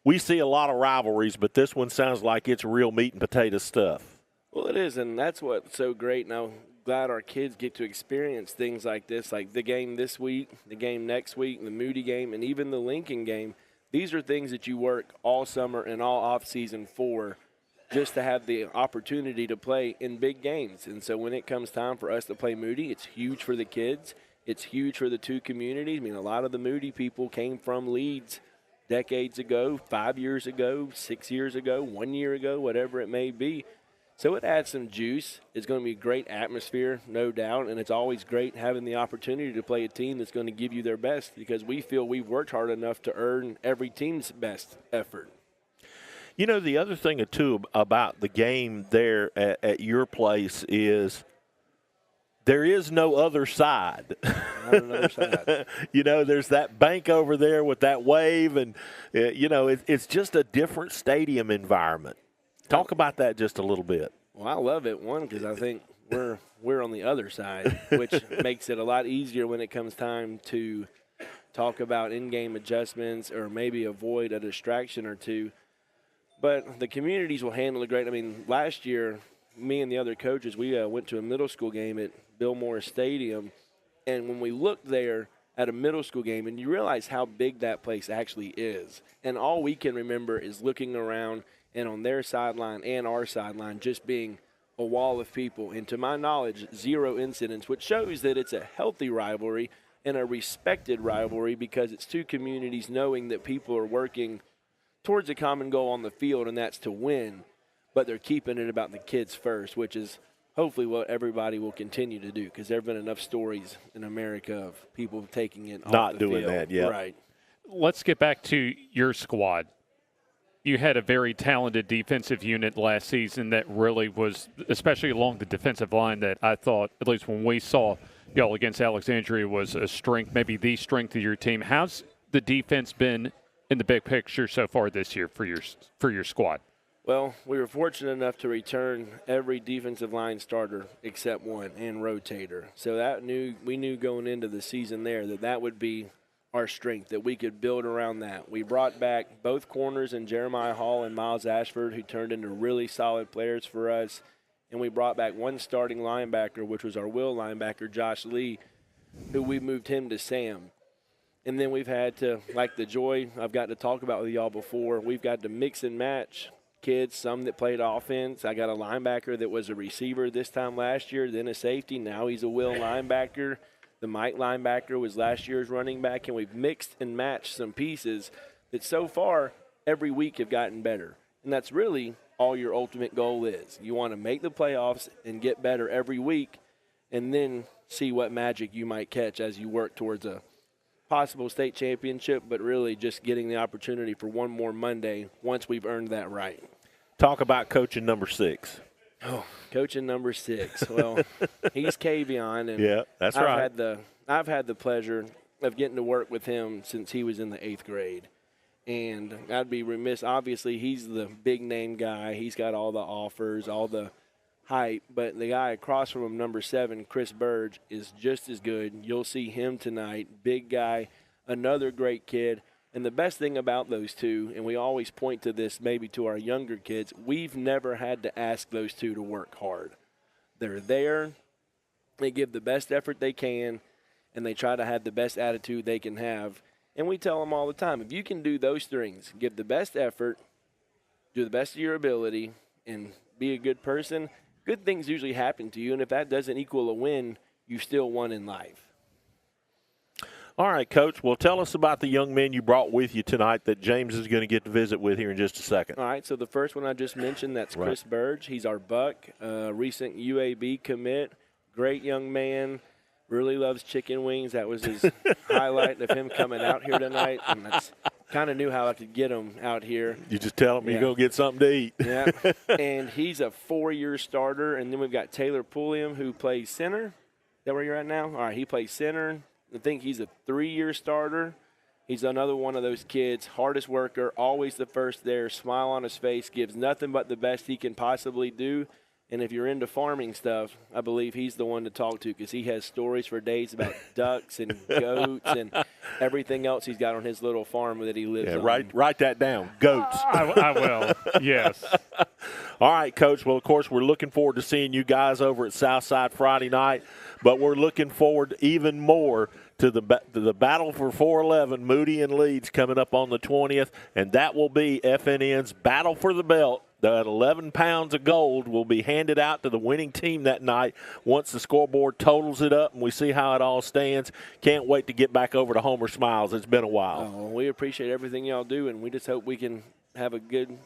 S14: we see a lot of rivalries, but this one sounds like it's real meat and potato stuff.
S18: Well, it is, and that's what's so great. Now, glad our kids get to experience things like this, like the game this week, the game next week, the Moody game, and even the Lincoln game. These are things that you work all summer and all off season for, just to have the opportunity to play in big games. And so when it comes time for us to play Moody, it's huge for the kids. It's huge for the two communities. I mean, a lot of the Moody people came from Leeds decades ago, 5 years ago, 6 years ago, 1 year ago, whatever it may be. So it adds some juice. It's going to be a great atmosphere, no doubt, and it's always great having the opportunity to play a team that's going to give you their best, because we feel we've worked hard enough to earn every team's best effort.
S14: You know, the other thing, too, about the game there at your place is there is no other side.
S18: Not another side.
S14: You know, there's that bank over there with that wave, and, you know, it's just a different stadium environment. Talk about that just a little bit.
S18: Well, I love it, one, because I think we're on the other side, which makes it a lot easier when it comes time to talk about in-game adjustments or maybe avoid a distraction or two. But the communities will handle it great. I mean, last year, me and the other coaches, we went to a middle school game at Bill Morris Stadium, and when we looked there at a middle school game, and you realize how big that place actually is, and all we can remember is looking around and on their sideline and our sideline just being a wall of people. And to my knowledge, 0 incidents, which shows that it's a healthy rivalry and a respected rivalry, because it's two communities knowing that people are working towards a common goal on the field, and that's to win, but they're keeping it about the kids first, which is hopefully what everybody will continue to do, because there have been enough stories in America of people taking it
S14: not
S18: off the
S14: doing
S18: field.
S14: that yet.
S18: Right.
S2: Let's get back to your squad. You had a very talented defensive unit last season that really was, especially along the defensive line, that I thought, at least when we saw y'all against Alexandria, was a strength, maybe the strength of your team. How's the defense been in the big picture so far this year for your squad?
S18: Well, we were fortunate enough to return every defensive line starter except one and rotator. So we knew going into the season there that would be our strength, that we could build around that. We brought back both corners in Jeremiah Hall and Miles Ashford, who turned into really solid players for us. And we brought back one starting linebacker, which was our will linebacker, Josh Lee, who we moved him to Sam. And then we've had to, like the joy I've got to talk about with y'all before, we've got to mix and match kids, some that played offense. I got a linebacker that was a receiver this time last year, then a safety. Now he's a will linebacker. The Mike linebacker was last year's running back, and we've mixed and matched some pieces that so far every week have gotten better. And that's really all your ultimate goal is. You want to make the playoffs and get better every week, and then see what magic you might catch as you work towards a possible state championship, but really just getting the opportunity for one more Monday once we've earned that right.
S14: Talk about coaching number 6.
S18: Oh, coaching number 6. Well, he's Kavion, and
S14: yeah, that's right.
S18: I've had the pleasure of getting to work with him since he was in the 8th grade. And I'd be remiss. Obviously, he's the big-name guy. He's got all the offers, all the hype. But the guy across from him, number 7, Chris Burge, is just as good. You'll see him tonight. Big guy, another great kid. And the best thing about those two, and we always point to this maybe to our younger kids, we've never had to ask those two to work hard. They're there. They give the best effort they can, and they try to have the best attitude they can have. And we tell them all the time, if you can do those things, give the best effort, do the best of your ability, and be a good person, good things usually happen to you. And if that doesn't equal a win, you still won in life.
S14: All right, Coach. Well, tell us about the young men you brought with you tonight that James is going to get to visit with here in just a second.
S18: All right, so the first one I just mentioned, that's
S14: right.
S18: Chris Burge. He's our buck, recent UAB commit. Great young man. Really loves chicken wings. That was his highlight of him coming out here tonight. And that's kind of knew how I could get him out here.
S14: You just tell him you go get something to eat.
S18: Yeah. And he's a 4-year starter. And then we've got Taylor Pulliam, who plays center. Is that where you're at now? All right, he plays center. I think he's a 3-year starter. He's another one of those kids, hardest worker, always the first there, smile on his face, gives nothing but the best he can possibly do. And if you're into farming stuff, I believe he's the one to talk to because he has stories for days about ducks and goats. And everything else he's got on his little farm that he lives on.
S14: Write that down. Goats.
S2: I will. Yes.
S14: All right, Coach. Well, of course, we're looking forward to seeing you guys over at Southside Friday night, but we're looking forward even more to the battle for 411, Moody and Leeds, coming up on the 20th, and that will be FNN's battle for the belt. That 11 pounds of gold will be handed out to the winning team that night once the scoreboard totals it up and we see how it all stands. Can't wait to get back over to Homer Smiles. It's been a while.
S18: We appreciate everything y'all do, and we just hope we can have a good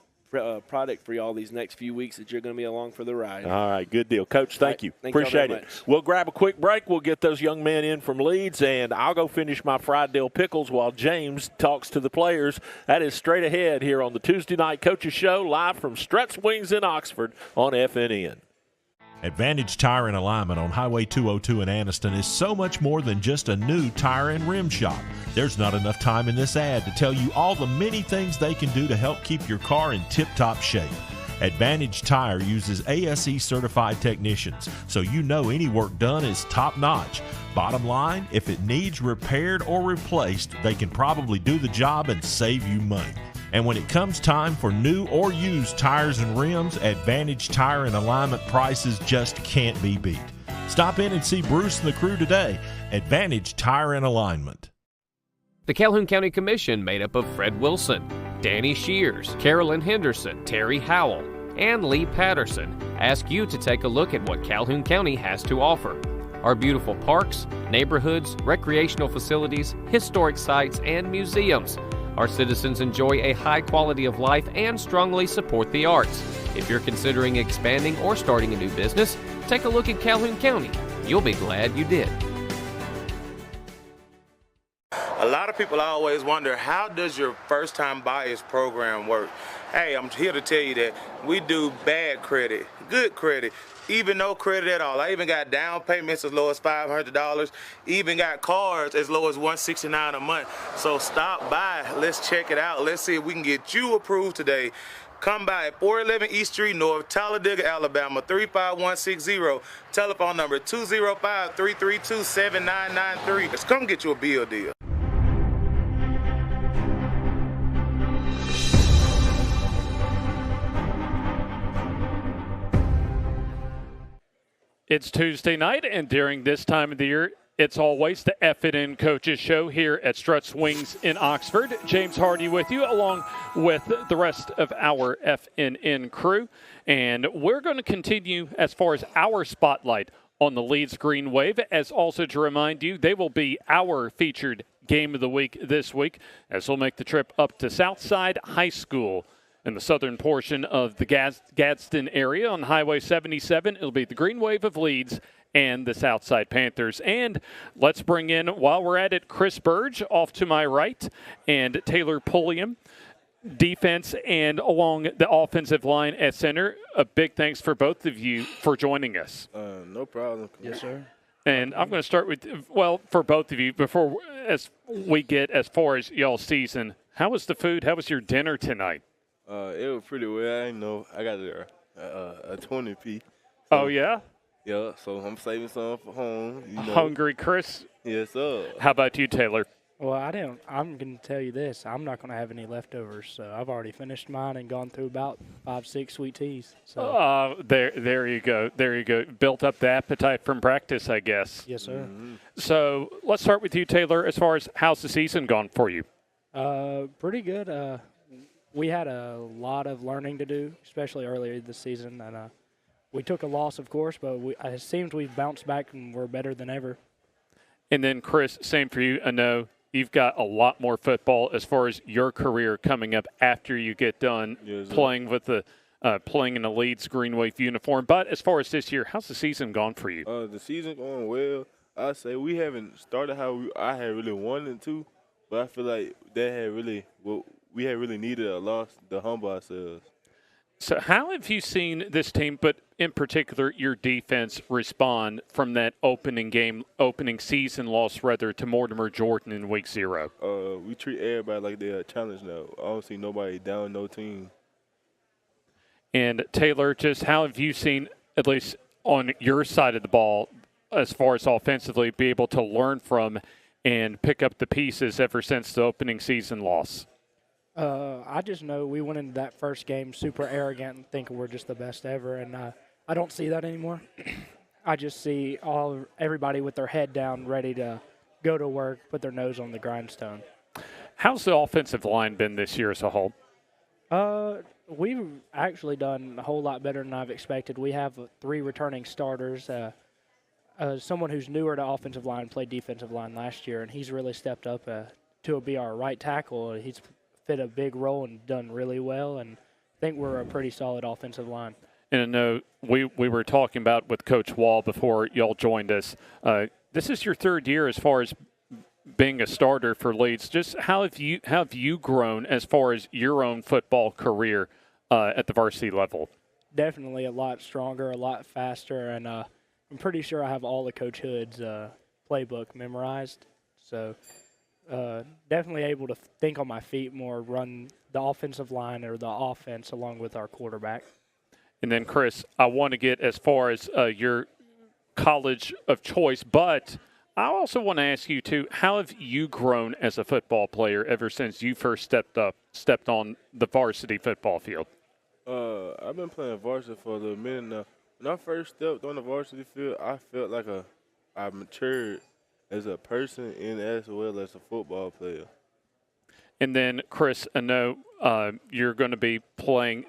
S18: product for y'all these next few weeks that you're going to be along for the ride.
S14: All right, good deal. Coach, thank you. Appreciate it. We'll grab a quick break. We'll get those young men in from Leeds, and I'll go finish my fried dill pickles while James talks to the players. That is straight ahead here on the Tuesday Night Coaches Show, live from Strutt's Wings in Oxford on FNN.
S12: Advantage Tire and Alignment on Highway 202 in Anniston is so much more than just a new tire and rim shop. There's not enough time in this ad to tell you all the many things they can do to help keep your car in tip-top shape. Advantage Tire uses ASE certified technicians, so you know any work done is top-notch. Bottom line, if it needs repaired or replaced, they can probably do the job and save you money. And when it comes time for new or used tires and rims, Advantage Tire and Alignment prices just can't be beat. Stop in and see Bruce and the crew today. Advantage Tire and Alignment.
S19: The Calhoun County Commission, made up of Fred Wilson, Danny Shears, Carolyn Henderson, Terry Howell, and Lee Patterson, ask you to take a look at what Calhoun County has to offer. Our beautiful parks, neighborhoods, recreational facilities, historic sites, and museums. Our citizens enjoy a high quality of life and strongly support the arts. If you're considering expanding or starting a new business, take a look at Calhoun County. You'll be glad you did.
S20: A lot of people always wonder, how does your first-time buyers program work? Hey, I'm here to tell you that we do bad credit, good credit, even no credit at all. I even got down payments as low as $500, even got cards as low as $169 a month. So stop by, let's check it out. Let's see if we can get you approved today. Come by at 411 East Street North, Talladega, Alabama, 35160. Telephone number 205-332-7993. Let's come get you a bill deal.
S2: It's Tuesday night, and during this time of the year, it's always the FNN Coaches Show here at Strutt's Wings in Oxford. James Hardy with you, along with the rest of our FNN crew. And we're going to continue as far as our spotlight on the Leeds Green Wave, as also to remind you, they will be our featured game of the week this week, as we'll make the trip up to Southside High School in the southern portion of the Gadsden area on Highway 77. It'll be the Green Wave of Leeds and the Southside Panthers. And let's bring in, while we're at it, Chris Burge off to my right and Taylor Pulliam, defense and along the offensive line at center. A big thanks for both of you for joining us.
S21: No problem. Yes, sir.
S2: And I'm going to start with, well, for both of you, before as we get as far as y'all's season, how was the food? How was your dinner tonight?
S21: It was pretty well. I didn't know. I got a 20p.
S2: So, oh, yeah?
S21: Yeah, so I'm saving some for home. You know.
S2: Hungry Chris?
S21: Yes, sir.
S2: How about you, Taylor?
S22: Well, I'm going to tell you this. I'm not going to have any leftovers, so I've already finished mine and gone through about 5-6 sweet teas. So.
S2: There you go. There you go. Built up the appetite from practice, I guess.
S22: Yes, sir.
S21: Mm-hmm.
S2: So let's start with you, Taylor, as far as how's the season gone for you?
S22: Pretty good. We had a lot of learning to do, especially earlier this season, and we took a loss, of course, but it seems we've bounced back and we're better than ever.
S2: And then, Chris, same for you. I know you've got a lot more football as far as your career coming up after you get done playing with playing in a Leeds Green Wave uniform. But as far as this year, how's the season gone for you?
S21: The season going well. I say we haven't started how I had really wanted to, but I feel like that had really we had really needed a loss to humble ourselves.
S2: So how have you seen this team, but in particular your defense, respond from that opening season loss, rather, to Mortimer Jordan in week 0?
S21: We treat everybody like they're a challenge now. I don't see nobody down no team.
S2: And Taylor, just how have you seen, at least on your side of the ball, as far as offensively, be able to learn from and pick up the pieces ever since the opening season loss?
S22: I just know we went into that first game super arrogant and thinking we're just the best ever, and I don't see that anymore. I just see everybody with their head down, ready to go to work, put their nose on the grindstone.
S2: How's the offensive line been this year as a whole?
S22: We've actually done a whole lot better than I've expected. We have 3 returning starters. Someone who's newer to offensive line played defensive line last year, and he's really stepped up to be our right tackle. He's fit a big role and done really well, and I think we're a pretty solid offensive line.
S2: And I know we were talking about with Coach Wall before y'all joined us. This is your 3rd year as far as being a starter for Leeds. Just how have you grown as far as your own football career at the varsity level?
S22: Definitely a lot stronger, a lot faster, and I'm pretty sure I have all of Coach Hood's playbook memorized. So definitely able to think on my feet more, run the offensive line or the offense along with our quarterback.
S2: And then, Chris, I want to get as far as your college of choice, but I also want to ask you, too, how have you grown as a football player ever since you first stepped on the varsity football field?
S21: I've been playing varsity for a little minute now. When I first stepped on the varsity field, I felt like I matured as a person and as well as a football player.
S2: And then, Chris, I know you're going to be playing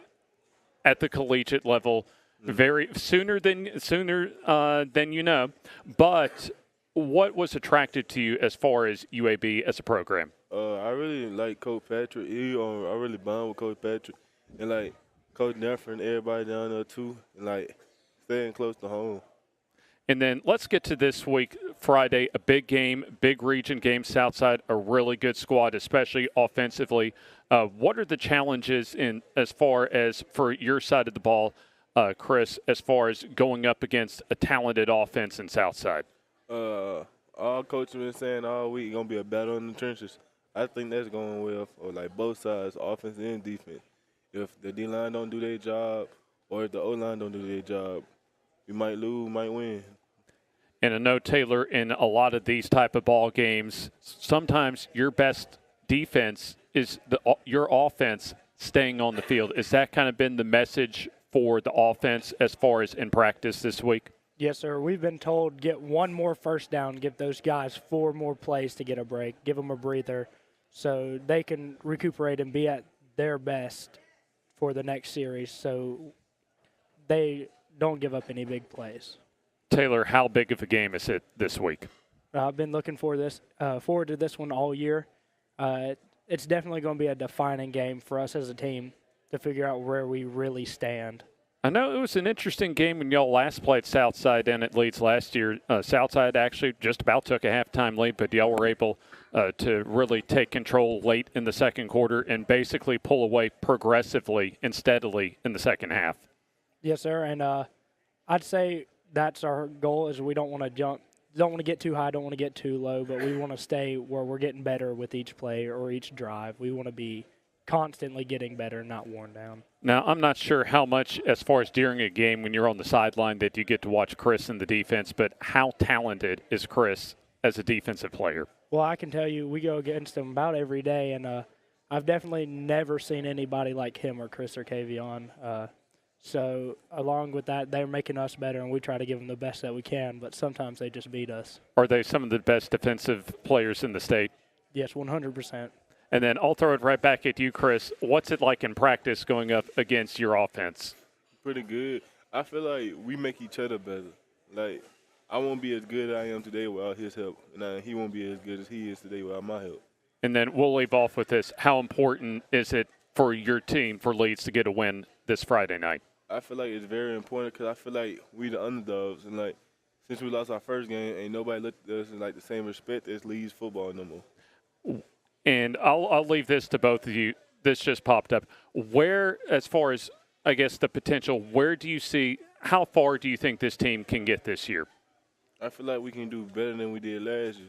S2: at the collegiate level very sooner than you know. But what was attracted to you as far as UAB as a program?
S21: I really like Coach Patrick. I really bond with Coach Patrick and like Coach Neffer and everybody down there too, and like staying close to home.
S2: And then let's get to this week, Friday, a big game, big region game, Southside, a really good squad, especially offensively. What are the challenges as far as for your side of the ball, Chris, as far as going up against a talented offense in Southside?
S21: All coaches been saying all week going to be a battle in the trenches. I think that's going well for like both sides, offense and defense. If the D-line don't do their job or if the O-line don't do their job, we might lose, might win.
S2: And I know, Taylor, in a lot of these type of ball games, sometimes your best defense is your offense staying on the field. Has that kind of been the message for the offense as far as in practice this week?
S22: Yes, sir. We've been told get 1 more first down, give those guys 4 more plays to get a break, give them a breather so they can recuperate and be at their best for the next series so they don't give up any big plays.
S2: Taylor, how big of a game is it this week?
S22: I've been looking forward to this one all year. It's definitely going to be a defining game for us as a team to figure out where we really stand.
S2: I know it was an interesting game when y'all last played Southside and at Leeds last year. Southside actually just about took a halftime lead, but y'all were able to really take control late in the second quarter and basically pull away progressively and steadily in the second half.
S22: Yes, sir, and I'd say that's our goal is we don't want to get too high, don't want to get too low, but we want to stay where we're getting better with each play or each drive. We want to be constantly getting better, not worn down.
S2: Now, I'm not sure how much, as far as during a game when you're on the sideline, that you get to watch Chris in the defense, but how talented is Chris as a defensive player?
S22: Well, I can tell you we go against him about every day, and I've definitely never seen anybody like him or Chris or Kavion. So along with that, they're making us better, and we try to give them the best that we can, but sometimes they just beat us.
S2: Are they some of the best defensive players in the state?
S22: Yes, 100%.
S2: And then I'll throw it right back at you, Chris. What's it like in practice going up against your offense?
S21: Pretty good. I feel like we make each other better. Like, I won't be as good as I am today without his help, and he won't be as good as he is today without my help.
S2: And then we'll leave off with this. How important is it for your team, for Leeds, to get a win this Friday night?
S21: I feel like it's very important because I feel like we the underdogs, and like since we lost our first game, ain't nobody looked at us in like the same respect as Leeds football no more.
S2: And I'll leave this to both of you. This just popped up. Where, as far as I guess the potential, where do you see? How far do you think this team can get this year?
S21: I feel like we can do better than we did last year.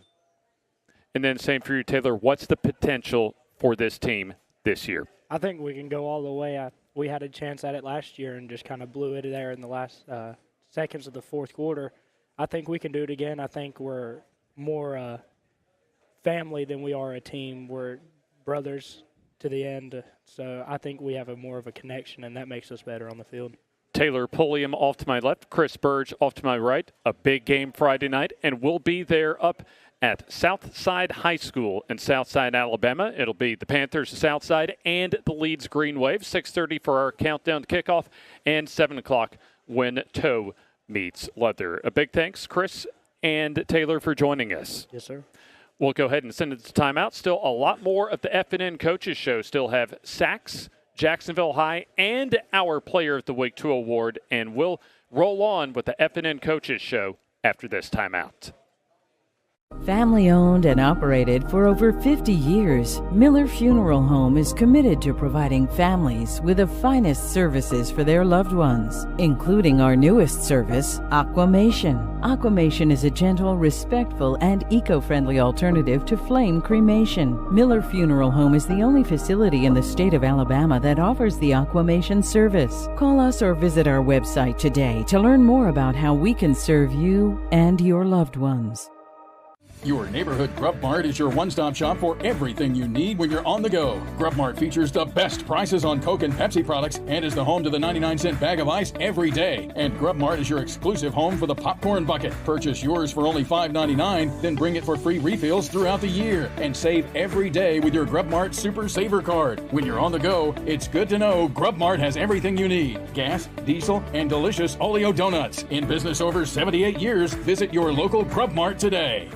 S2: And then same for you, Taylor. What's the potential for this team this year?
S22: I think we can go all the way. We had a chance at it last year and just kind of blew it there in the last seconds of the fourth quarter. I think we can do it again. I think we're more family than we are a team. We're brothers to the end. So I think we have more of a connection, and that makes us better on the field.
S2: Taylor Pulliam off to my left, Chris Burge off to my right. A big game Friday night, and we'll be there up at Southside High School in Southside, Alabama. It'll be the Panthers, Southside, and the Leeds Green Wave. 6:30 for our countdown kickoff, and 7 o'clock when toe meets leather. A big thanks, Chris and Taylor, for joining us.
S22: Yes, sir.
S2: We'll go ahead and send it to timeout. Still a lot more of the FNN Coaches Show. Still have sacks, Jacksonville High, and our Player of the Week 2 award, and we'll roll on with the FNN Coaches Show after this timeout.
S16: Family owned and operated for over 50 years, Miller Funeral Home is committed to providing families with the finest services for their loved ones, including our newest service, Aquamation. Aquamation is a gentle, respectful, and eco-friendly alternative to flame cremation. Miller Funeral Home is the only facility in the state of Alabama that offers the Aquamation service. Call us or visit our website today to learn more about how we can serve you and your loved ones.
S5: Your neighborhood Grub Mart is your one-stop shop for everything you need when you're on the go. Grub Mart features the best prices on Coke and Pepsi products and is the home to the 99-cent bag of ice every day. And Grub Mart is your exclusive home for the popcorn bucket. Purchase yours for only $5.99, then bring it for free refills throughout the year. And save every day with your Grub Mart Super Saver card. When you're on the go, it's good to know Grub Mart has everything you need. Gas, diesel, and delicious Oleo donuts. In business over 78 years, visit your local Grub Mart today.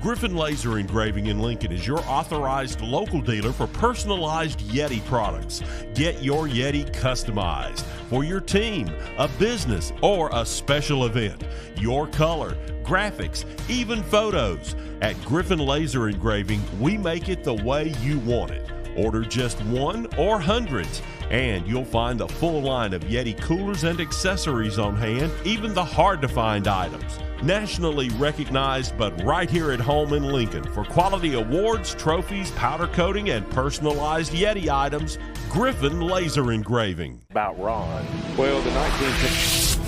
S12: Griffin Laser Engraving in Lincoln is your authorized local dealer for personalized Yeti products. Get your Yeti customized for your team, a business, or a special event. Your color, graphics, even photos. At Griffin Laser Engraving, we make it the way you want it. Order just one or hundreds, and you'll find a full line of Yeti coolers and accessories on hand, even the hard-to-find items. Nationally recognized, but right here at home in Lincoln for quality awards, trophies, powder coating, and personalized Yeti items, Griffin Laser Engraving.
S14: About Ron.
S3: Well, the 19th.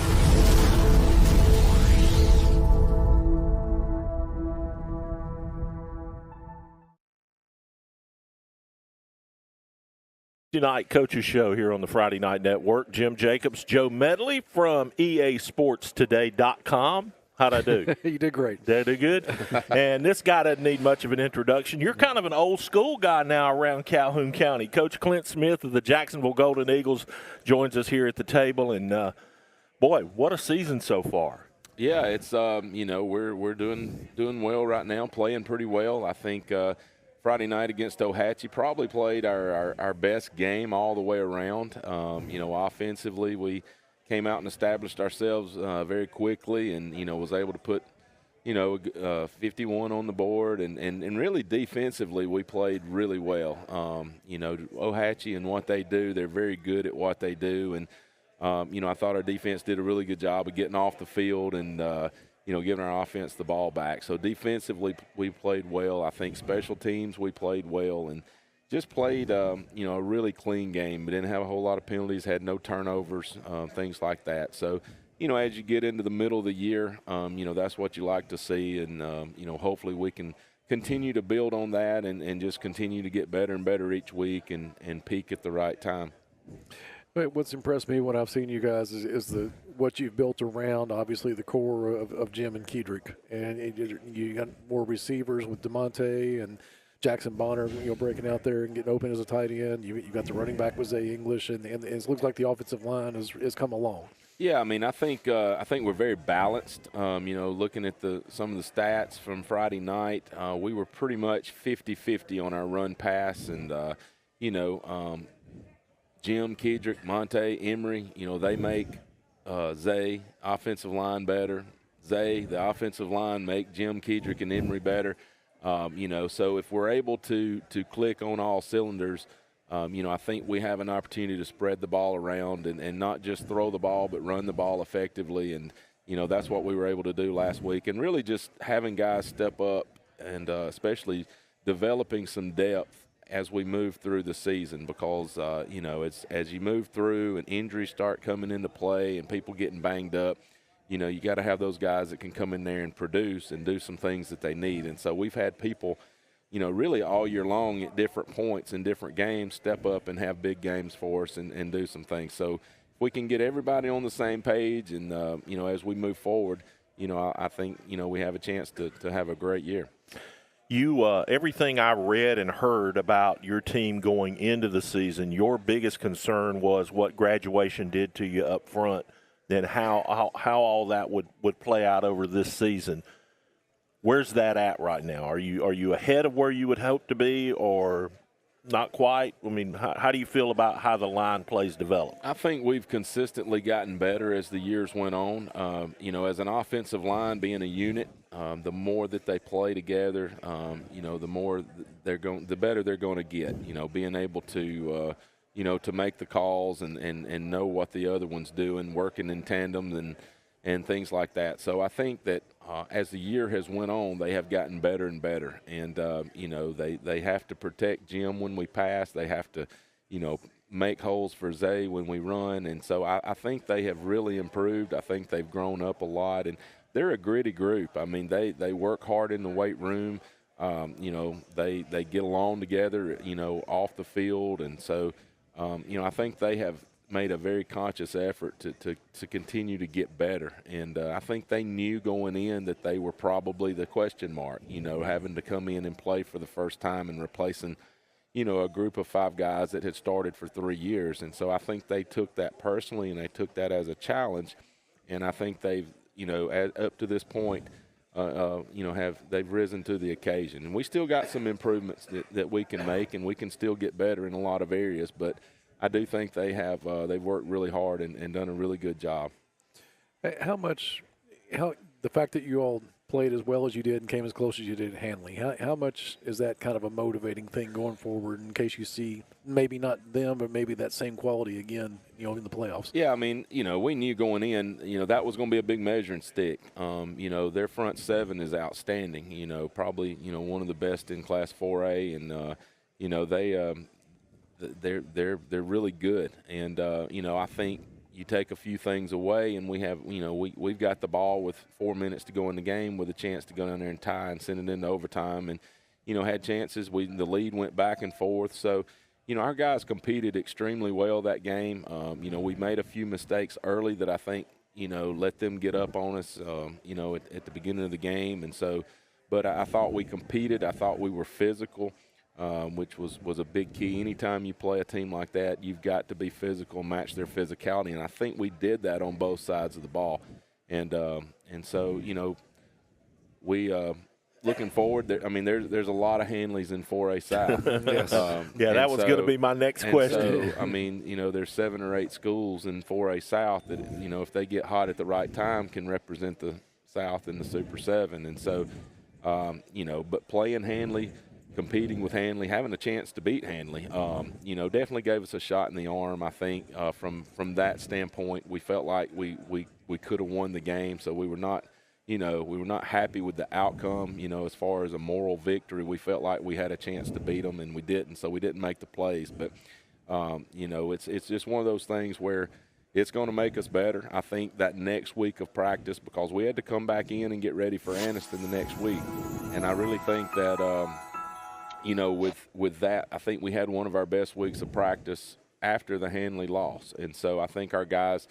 S14: Night Coaches Show here on the Friday Night Network. Jim Jacobs, Joe Medley from EASportstoday.com. How'd I do?
S15: You did great.
S14: Did I do good? And this guy doesn't need much of an introduction. You're kind of an old school guy now around Calhoun County. Coach Clint Smith of the Jacksonville Golden Eagles joins us here at the table. And, boy, what a season so far.
S3: Yeah, it's, we're doing well right now, playing pretty well. I think Friday night against Ohatchee probably played our best game all the way around. Offensively, we came out and established ourselves very quickly and, was able to put, 51 on the board. And really defensively, we played really well. Ohatchee and what they do, they're very good at what they do. And, I thought our defense did a really good job of getting off the field and, giving our offense the ball back. So defensively, we played well. I think special teams, we played well. And just played, a really clean game. We didn't have a whole lot of penalties, had no turnovers, things like that. So, as you get into the middle of the year, that's what you like to see. And, hopefully we can continue to build on that and just continue to get better and better each week and peak at the right time.
S15: What's impressed me when I've seen you guys is what you've built around, obviously, the core of Jim and Kedrick. And you got more receivers with DeMonte and Jackson Bonner, breaking out there and getting open as a tight end. You got the running back with Zay English, and it looks like the offensive line has come along.
S3: Yeah, I think we're very balanced. Looking at some of the stats from Friday night, we were pretty much 50-50 on our run pass, and Jim, Kedrick, Monte, Emery, they make Zay offensive line better. Zay, the offensive line, make Jim, Kedrick, and Emery better. So if we're able to click on all cylinders, I think we have an opportunity to spread the ball around and not just throw the ball but run the ball effectively. And, that's what we were able to do last week. And really just having guys step up and especially developing some depth as we move through the season because, it's as you move through and injuries start coming into play and people getting banged up, you got to have those guys that can come in there and produce and do some things that they need. And so we've had people really all year long at different points in different games, step up and have big games for us and do some things. So if we can get everybody on the same page and, as we move forward, I think, we have a chance to have a great year.
S14: You, everything I read and heard about your team going into the season, your biggest concern was what graduation did to you up front, and how all that would play out over this season. Where's that at right now? Are you ahead of where you would hope to be, or not quite? I mean, how do you feel about how the line plays develop?
S3: I think we've consistently gotten better as the years went on. As an offensive line, being a unit, the more that they play together, the more the better they're going to get. Being able to, to make the calls and know what the other one's doing, working in tandem and things like that. So I think that as the year has went on, they have gotten better and better. And, they have to protect Jim when we pass. They have to, make holes for Zay when we run. And so I think they have really improved. I think they've grown up a lot. And they're a gritty group. I mean, they work hard in the weight room. They get along together, off the field. And so, I think they have made a very conscious effort to continue to get better. And I think they knew going in that they were probably the question mark, having to come in and play for the first time and replacing, a group of 5 guys that had started for 3 years. And so I think they took that personally and they took that as a challenge. And I think they've, up to this point, they've risen to the occasion. And we still got some improvements that we can make, and we can still get better in a lot of areas. But I do think they have they've worked really hard and done a really good job.
S15: How the fact that you all played as well as you did and came as close as you did at Hanley, how much is that kind of a motivating thing going forward in case you see maybe not them, but maybe that same quality again, in the playoffs?
S3: Yeah, I mean, we knew going in, that was going to be a big measuring stick. Their front 7 is outstanding, probably, one of the best in Class 4A, and, they're really good. And, I think you take a few things away, and we have, we've got the ball with 4 minutes to go in the game with a chance to go down there and tie and send it into overtime, and, had chances. The lead went back and forth. So, our guys competed extremely well that game. We made a few mistakes early that I think, let them get up on us, at the beginning of the game. And so, but I thought we competed. I thought we were physical. Which was a big key. Anytime you play a team like that, you've got to be physical, match their physicality, and I think we did that on both sides of the ball. And so, we looking forward. There's a lot of Hanleys in 4A South.
S14: Yes. That was going to be my next question.
S3: So, there's 7 or 8 schools in 4A South that, if they get hot at the right time, can represent the South in the Super 7. And so, but playing Hanley, competing with Hanley, having a chance to beat Hanley, definitely gave us a shot in the arm. I think from that standpoint, we felt like we could have won the game. So we were not, happy with the outcome. As far as a moral victory, we felt like we had a chance to beat them, and we didn't. So we didn't make the plays. But it's just one of those things where it's going to make us better. I think that next week of practice, because we had to come back in and get ready for Anniston the next week, and I really think that. With that, I think we had one of our best weeks of practice after the Hanley loss. And so I think our guys,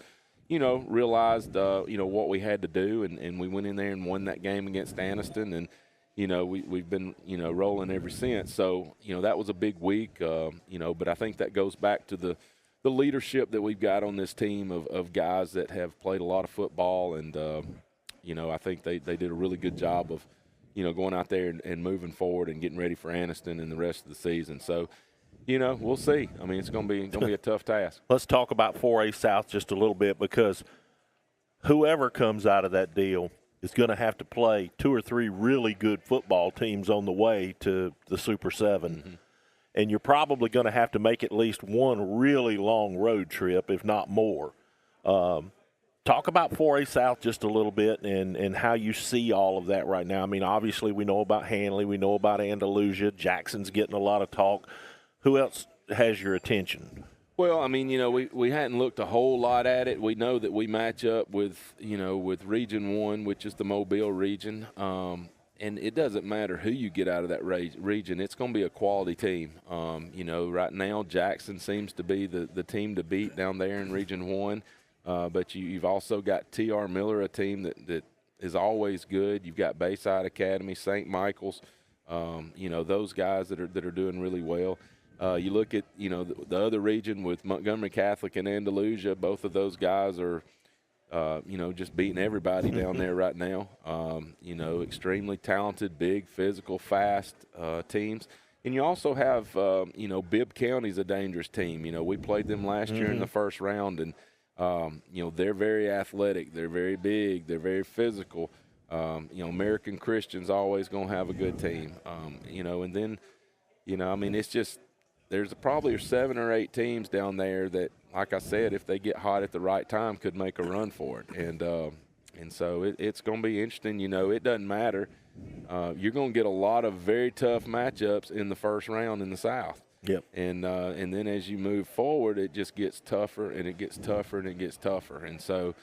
S3: realized, what we had to do, and we went in there and won that game against Anniston. And, we've been, rolling ever since. So, that was a big week, but I think that goes back to the leadership that we've got on this team of guys that have played a lot of football. And, I think they did a really good job of, going out there and moving forward and getting ready for Anniston and the rest of the season. So, we'll see. I mean, it's going to be a tough task.
S14: Let's talk about 4A South just a little bit, because whoever comes out of that deal is going to have to play 2 or 3 really good football teams on the way to the Super 7. Mm-hmm. And you're probably going to have to make at least one really long road trip, if not more. Talk about 4A South just a little bit and how you see all of that right now. I mean, obviously we know about Hanley. We know about Andalusia. Jackson's getting a lot of talk. Who else has your attention?
S3: Well, I mean, we hadn't looked a whole lot at it. We know that we match up with, with Region 1, which is the Mobile region. and it doesn't matter who you get out of that region. It's going to be a quality team. You know, right now Jackson seems to be the team to beat down there in Region 1. But you've also got T.R. Miller, a team that is always good. You've got Bayside Academy, St. Michael's, you know, those guys that are doing really well. You look at, you know, the other region with Montgomery Catholic and Andalusia. Both of those guys are, you know, just beating everybody down there right now. You know, extremely talented, big, physical, fast teams. And you also have, you know, Bibb County's a dangerous team. You know, we played them last year in the first round, and you know, they're very athletic. They're very big. They're very physical. You know, American Christian's always going to have a good team. You know, and then, you know, I mean, it's just there's probably 7 or 8 teams down there that, like I said, if they get hot at the right time, could make a run for it. And so it's going to be interesting. You know, it doesn't matter. You're going to get a lot of very tough matchups in the first round in the South.
S14: Yep.
S3: And then as you move forward, it just gets tougher, and it gets tougher, and it gets tougher. And so,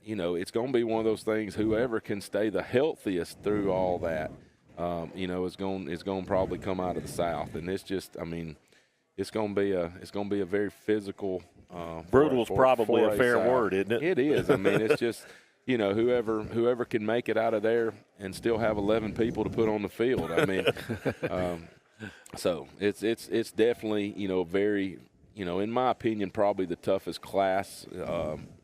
S3: you know, it's going to be one of those things. Whoever can stay the healthiest through all that, you know, is going to probably come out of the South. And it's just, I mean, it's going to be a very physical.
S14: Brutal is probably a fair word, isn't it?
S3: It is. I mean, it's just. You know, whoever can make it out of there and still have 11 people to put on the field. I mean, so it's definitely, you know, very, you know, in my opinion, probably the toughest class,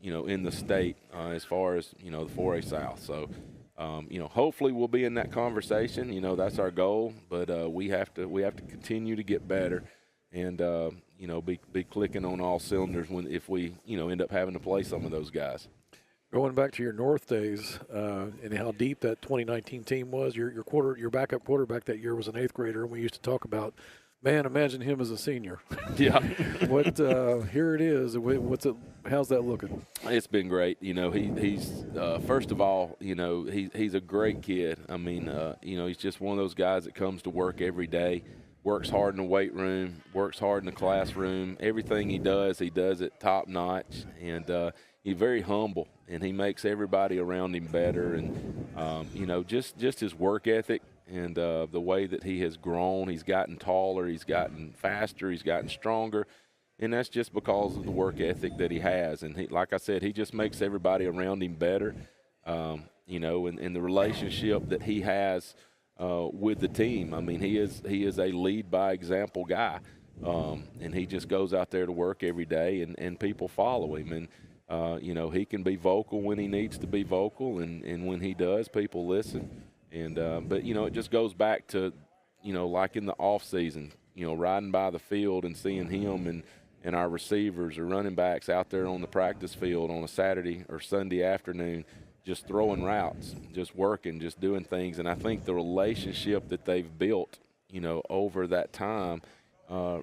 S3: you know, in the state as far as, you know, the 4A South. So, you know, hopefully we'll be in that conversation. You know, that's our goal, but we have to continue to get better and you know, be clicking on all cylinders if we, you know, end up having to play some of those guys.
S15: Going back to your North days and how deep that 2019 team was, your backup quarterback that year was an 8th grader, and we used to talk about, man, imagine him as a senior.
S3: Yeah.
S15: What here it is. How's that looking?
S3: It's been great. You know, he's first of all, you know, he's a great kid. I mean, you know, he's just one of those guys that comes to work every day, works hard in the weight room, works hard in the classroom. Everything he does it top notch, and he's very humble, and he makes everybody around him better. And, you know, just his work ethic and the way that he has grown. He's gotten taller, he's gotten faster, he's gotten stronger, and that's just because of the work ethic that he has. And, like I said, he just makes everybody around him better, you know, and the relationship that he has with the team. I mean, he is a lead-by-example guy, and he just goes out there to work every day, and people follow him. And, you know, he can be vocal when he needs to be vocal, and when he does, people listen. And but, you know, it just goes back to, you know, like in the off season, you know, riding by the field and seeing him and our receivers or running backs out there on the practice field on a Saturday or Sunday afternoon, just throwing routes, just working, just doing things. And I think the relationship that they've built, you know, over that time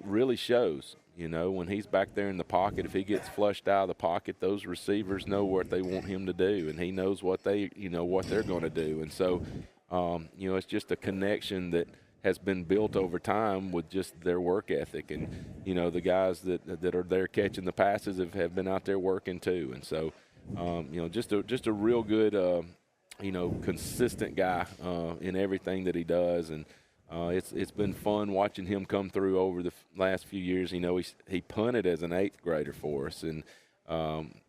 S3: really shows. You know, when he's back there in the pocket, if he gets flushed out of the pocket, those receivers know what they want him to do, and he knows what they're going to do. And so, you know, it's just a connection that has been built over time with just their work ethic. And, you know, the guys that are there catching the passes have been out there working too. And so, you know, just a real good, you know, consistent guy in everything that he does. And it's been fun watching him come through over the last few years. You know, he punted as an 8th grader for us, and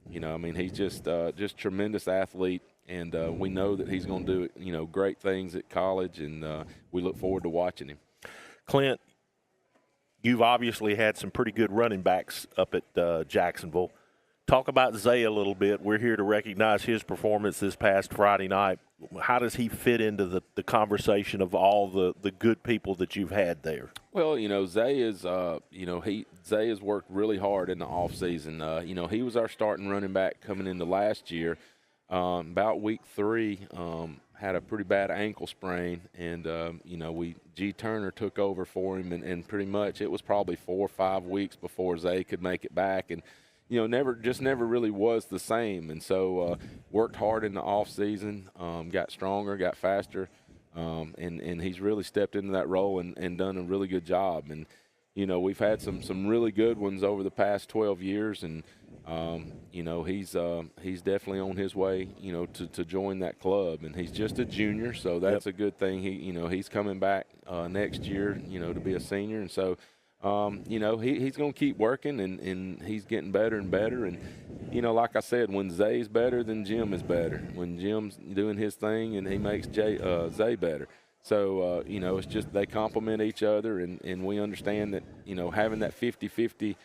S3: you know, I mean, he's just tremendous athlete, and we know that he's going to do, you know, great things at college, and we look forward to watching him.
S14: Clint, you've obviously had some pretty good running backs up at Jacksonville. Talk about Zay a little bit. We're here to recognize his performance this past Friday night. How does he fit into the conversation of all the good people that you've had there?
S3: Well, you know, Zay is, you know, Zay has worked really hard in the offseason. You know, he was our starting running back coming into last year. About week 3, had a pretty bad ankle sprain, and, you know, G. Turner took over for him, and pretty much it was probably 4 or 5 weeks before Zay could make it back. And, you know, never really was the same. And so worked hard in the off season, got stronger, got faster, and he's really stepped into that role and done a really good job. And, you know, we've had some really good ones over the past 12 years, and you know, he's definitely on his way, you know, to join that club, and he's just a junior, so that's a good thing. He's coming back next year, you know, to be a senior, and so, you know, he's going to keep working, and he's getting better and better. And, you know, like I said, when Zay's better, then Jim is better. When Jim's doing his thing, and he makes Zay better. So, you know, it's just they complement each other, and we understand that, you know, having that 50-50,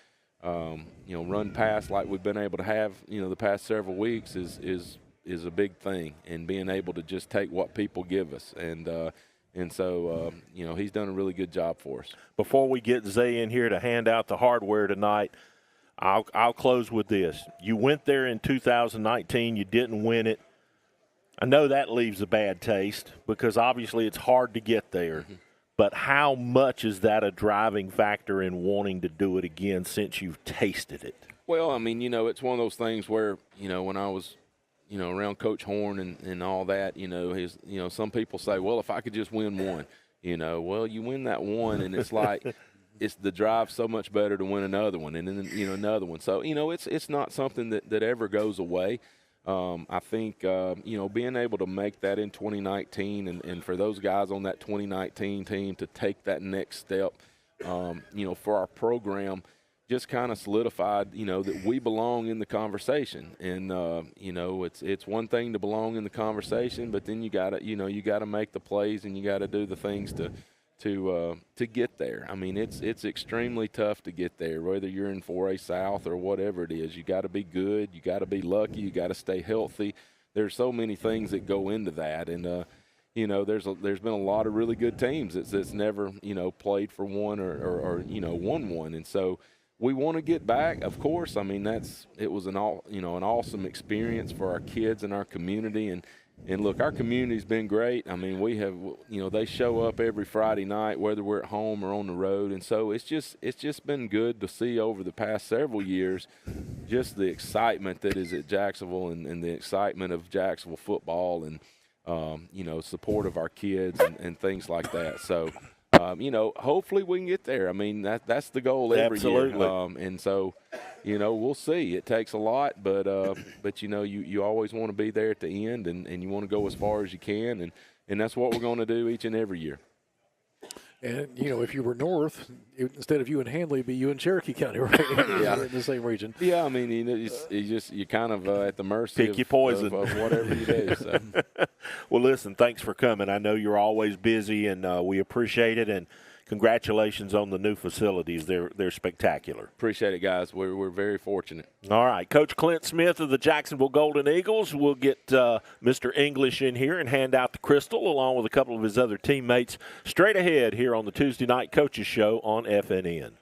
S3: you know, run pass like we've been able to have, you know, the past several weeks is a big thing, and being able to just take what people give us. And so, you know, he's done a really good job for us.
S14: Before we get Zay in here to hand out the hardware tonight, I'll close with this. You went there in 2019. You didn't win it. I know that leaves a bad taste because obviously it's hard to get there. Mm-hmm. But how much is that a driving factor in wanting to do it again since you've tasted it?
S3: Well, I mean, you know, it's one of those things where, you know, when I was, you know, around Coach Horn and all that, you know, some people say, well, if I could just win one, you know, well, you win that one, and it's like it's the drive so much better to win another one, and then, you know, another one. So, you know, it's not something that ever goes away. I think, you know, being able to make that in 2019 and for those guys on that 2019 team to take that next step, you know, for our program, just kind of solidified, you know, that we belong in the conversation. And, you know, it's one thing to belong in the conversation, but then you got to make the plays, and you got to do the things to get there. I mean, it's extremely tough to get there, whether you're in 4A South or whatever it is. You got to be good. You got to be lucky. You got to stay healthy. There's so many things that go into that. And, you know, there's been a lot of really good teams that's never, you know, played for one or you know, won one. And so we want to get back, of course. I mean, it was an awesome experience for our kids and our community. And look, our community's been great. I mean, we have, you know, they show up every Friday night, whether we're at home or on the road. And so it's just been good to see over the past several years just the excitement that is at Jacksonville and the excitement of Jacksonville football and, you know, support of our kids and things like that. So, you know, hopefully we can get there. I mean, that's the goal every year. And so, you know, we'll see. It takes a lot, but you know, you always want to be there at the end, and you want to go as far as you can, and that's what we're going to do each and every year.
S15: And, you know, if you were north, instead of you in Handley, it'd be you in Cherokee County, right?
S3: Yeah.
S15: In the same region.
S3: Yeah, I mean, you know, you're kind of at the mercy
S14: Pick your poison.
S3: Of whatever you do. So.
S14: Well, listen, thanks for coming. I know you're always busy, and we appreciate it. And congratulations on the new facilities. They're spectacular.
S3: Appreciate it, guys. We're very fortunate.
S14: All right. Coach Clint Smith of the Jacksonville Golden Eagles will get Mr. English in here and hand out the crystal along with a couple of his other teammates straight ahead here on the Tuesday Night Coaches Show on FNN.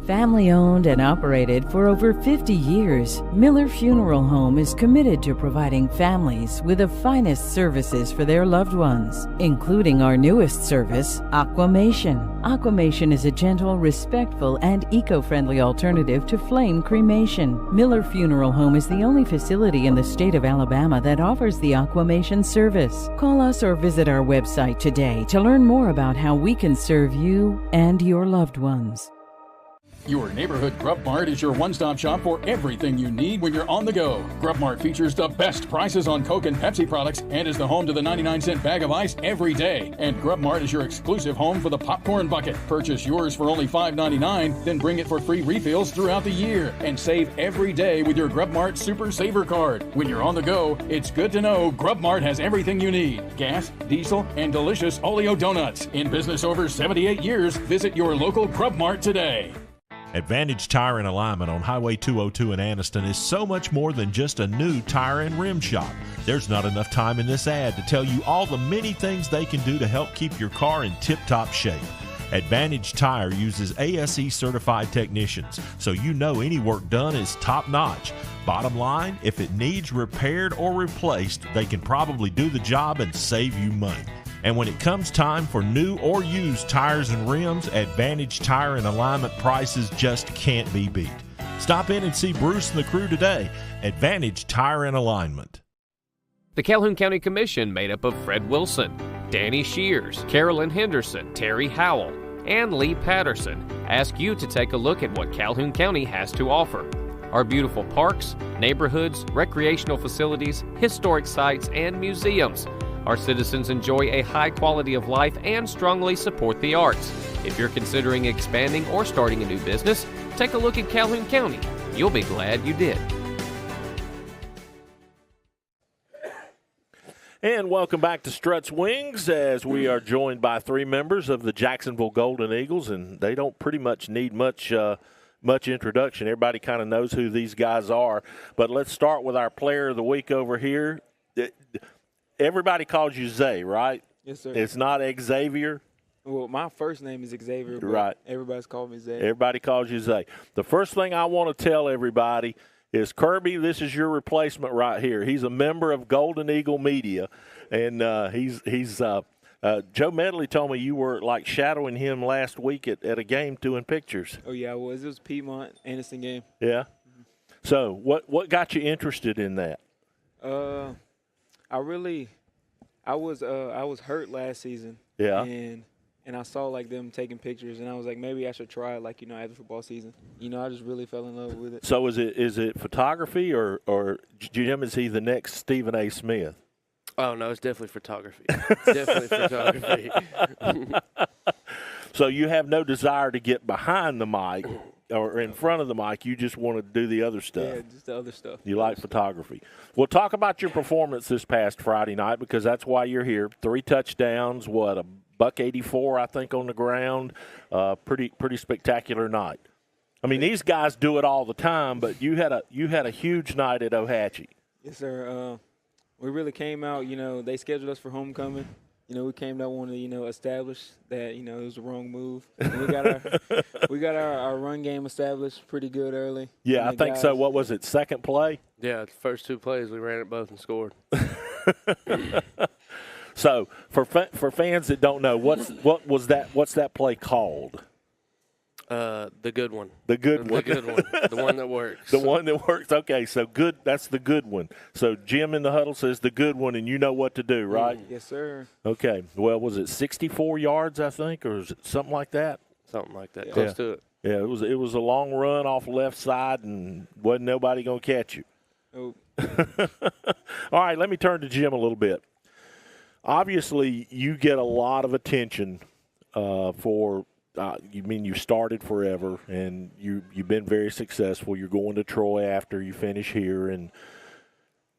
S16: Family owned and operated for over 50 years, Miller Funeral Home is committed to providing families with the finest services for their loved ones, including our newest service, Aquamation. Aquamation is a gentle, respectful, and eco-friendly alternative to flame cremation. Miller Funeral Home is the only facility in the state of Alabama that offers the Aquamation service. Call us or visit our website today to learn more about how we can serve you and your loved ones.
S5: Your neighborhood Grub Mart is your one-stop shop for everything you need when you're on the go. Grub Mart features the best prices on Coke and Pepsi products and is the home to the 99-cent bag of ice every day. And Grub Mart is your exclusive home for the popcorn bucket. Purchase yours for only $5.99, then bring it for free refills throughout the year. And save every day with your Grub Mart Super Saver Card. When you're on the go, it's good to know Grub Mart has everything you need. Gas, diesel, and delicious Oleo donuts. In business over 78 years, visit your local Grub Mart today.
S12: Advantage Tire and Alignment on Highway 202 in Anniston is so much more than just a new tire and rim shop. There's not enough time in this ad to tell you all the many things they can do to help keep your car in tip-top shape. Advantage Tire uses ASE certified technicians, so you know any work done is top-notch. Bottom line, if it needs repaired or replaced, they can probably do the job and save you money. And when it comes time for new or used tires and rims, Advantage Tire and Alignment prices just can't be beat. Stop in and see Bruce and the crew today. Advantage Tire and Alignment.
S19: The Calhoun County Commission, made up of Fred Wilson, Danny Shears, Carolyn Henderson, Terry Howell, and Lee Patterson, ask you to take a look at what Calhoun County has to offer. Our beautiful parks, neighborhoods, recreational facilities, historic sites, and museums. Our citizens enjoy a high quality of life and strongly support the arts. If you're considering expanding or starting a new business, take a look at Calhoun County. You'll be glad you did.
S14: And welcome back to Struts Wings, as we are joined by 3 members of the Jacksonville Golden Eagles, and they don't pretty much need much introduction. Everybody kind of knows who these guys are. But let's start with our player of the week over here. Everybody calls you Zay, right?
S4: Yes, sir.
S14: It's not Xavier.
S4: Well, my first name is Xavier, but
S14: right.
S4: Everybody's called me Zay.
S14: Everybody calls you Zay. The first thing I want to tell everybody is, Kirby, this is your replacement right here. He's a member of Golden Eagle Media, and Joe Medley told me you were like shadowing him last week at a game doing pictures.
S4: Oh yeah, I was. It was Piedmont Anderson game.
S14: Yeah. So what got you interested in that?
S4: I was hurt last season.
S14: Yeah.
S4: And I saw like them taking pictures, and I was like, maybe I should try it, like, after football season. I just really fell in love with it.
S14: So is it photography or Jim, is he the next Stephen A. Smith?
S18: Oh no, it's definitely photography. Definitely photography.
S14: So you have no desire to get behind the mic or in front of the mic. You just want to do the other stuff.
S4: Yeah, just the other stuff.
S14: You like photography. Well, talk about your performance this past Friday night, because that's why you're here. 3 touchdowns, $184, I think, on the ground. Pretty spectacular night. I mean, these guys do it all the time, but you had a huge night at Ohatchee.
S4: Yes, sir. We really came out. They scheduled us for homecoming. We came out wanting to establish that it was the wrong move. And we got our run game established pretty good early.
S14: Yeah, I think so. What was it? Second play?
S18: Yeah, the first 2 plays we ran it both and scored.
S14: So for fans that don't know, what's that play called?
S18: The good one.
S14: The good one.
S18: The good one. The one that works.
S14: The one that works. Okay, so good. That's the good one. So Jim in the huddle says the good one, and you know what to do, right?
S4: Yes, sir.
S14: Okay. Well, was it 64 yards, I think, or was it something like that?
S18: Something like that.
S14: Yeah.
S18: Close to it.
S14: Yeah, it was a long run off left side, and wasn't nobody going to catch you.
S4: Oh.
S14: All right, let me turn to Jim a little bit. Obviously, you get a lot of attention for you started forever, and you've been very successful. You're going to Troy after you finish here. And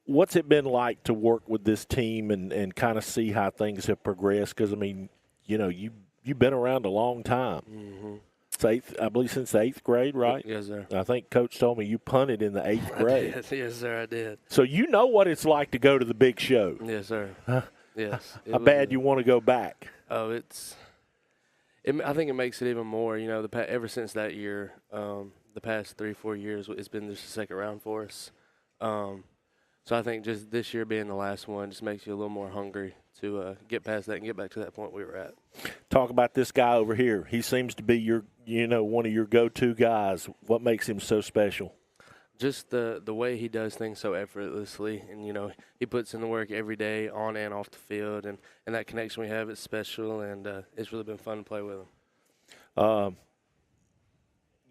S14: what's it been like to work with this team and kind of see how things have progressed? Because, I mean, you've been around a long time.
S18: Mm-hmm.
S14: I believe since the 8th grade, right?
S18: Yes, sir.
S14: I think Coach told me you punted in the 8th grade.
S18: Yes, sir, I did.
S14: So you know what it's like to go to the big show.
S18: Yes, sir.
S14: Huh?
S18: Yes.
S14: How bad you want to go back?
S18: Oh, I think it makes it even more. Ever since that year, the past 3-4 years, it's been just a second round for us. So I think just this year being the last one just makes you a little more hungry to get past that and get back to that point we were at.
S14: Talk about this guy over here. He seems to be one of your go-to guys. What makes him so special?
S18: Just the way he does things so effortlessly, and he puts in the work every day on and off the field, and that connection we have is special, and it's really been fun to play with him.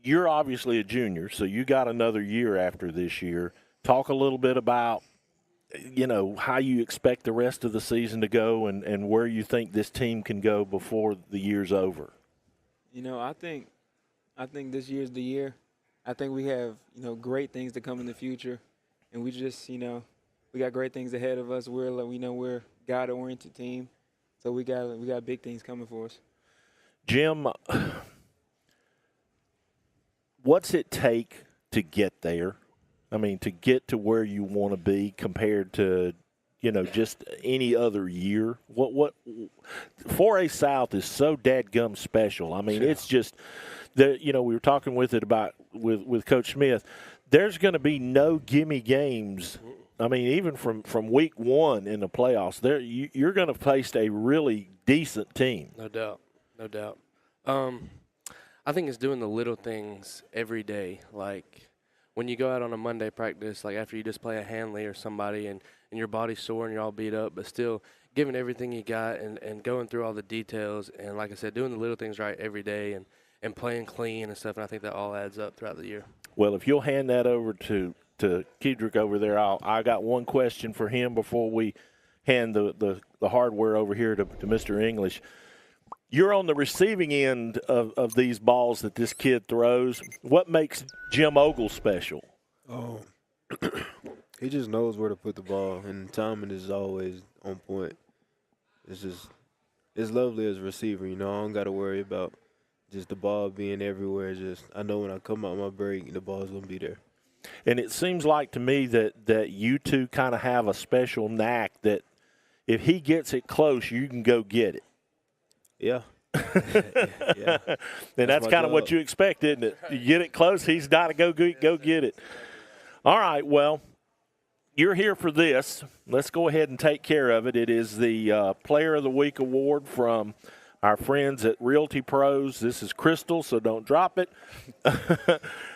S14: You're obviously a junior, so you got another year after this year. Talk a little bit about how you expect the rest of the season to go, and where you think this team can go before the year's over.
S4: I think this year's the year. I think we have, great things to come in the future, and we just, we got great things ahead of us. We're a God-oriented team, so we got big things coming for us.
S14: Jim, what's it take to get there? I mean, to get to where you want to be compared to, just any other year. What 4A South is so dadgum special. I mean, it's just we were talking with Coach Smith. There's going to be no gimme games. I mean, even from week 1 in the playoffs, you're going to face a really decent team.
S18: No doubt. I think it's doing the little things every day, like when you go out on a Monday practice, like after you just play a Hanley or somebody and your body's sore and you're all beat up, but still giving everything you got and going through all the details and, like I said, doing the little things right every day and playing clean and stuff, and I think that all adds up throughout the year.
S14: Well, if you'll hand that over to Kedrick over there, I got one question for him before we hand the hardware over here to Mr. English. You're on the receiving end of these balls that this kid throws. What makes Jim Ogle special?
S6: Oh, he just knows where to put the ball, and timing is always on point. It's lovely as a receiver, I don't got to worry about just the ball being everywhere. I know when I come out my break, the ball's going to be there.
S14: And it seems like to me that you two kind of have a special knack that if he gets it close, you can go get it.
S6: Yeah.
S14: Yeah. And that's kind of what you expect, isn't it? You get it close, he's got to go get it. All right, well, you're here for this. Let's go ahead and take care of it. It is the Player of the Week award from our friends at Realty Pros. This is Crystal, so don't drop it.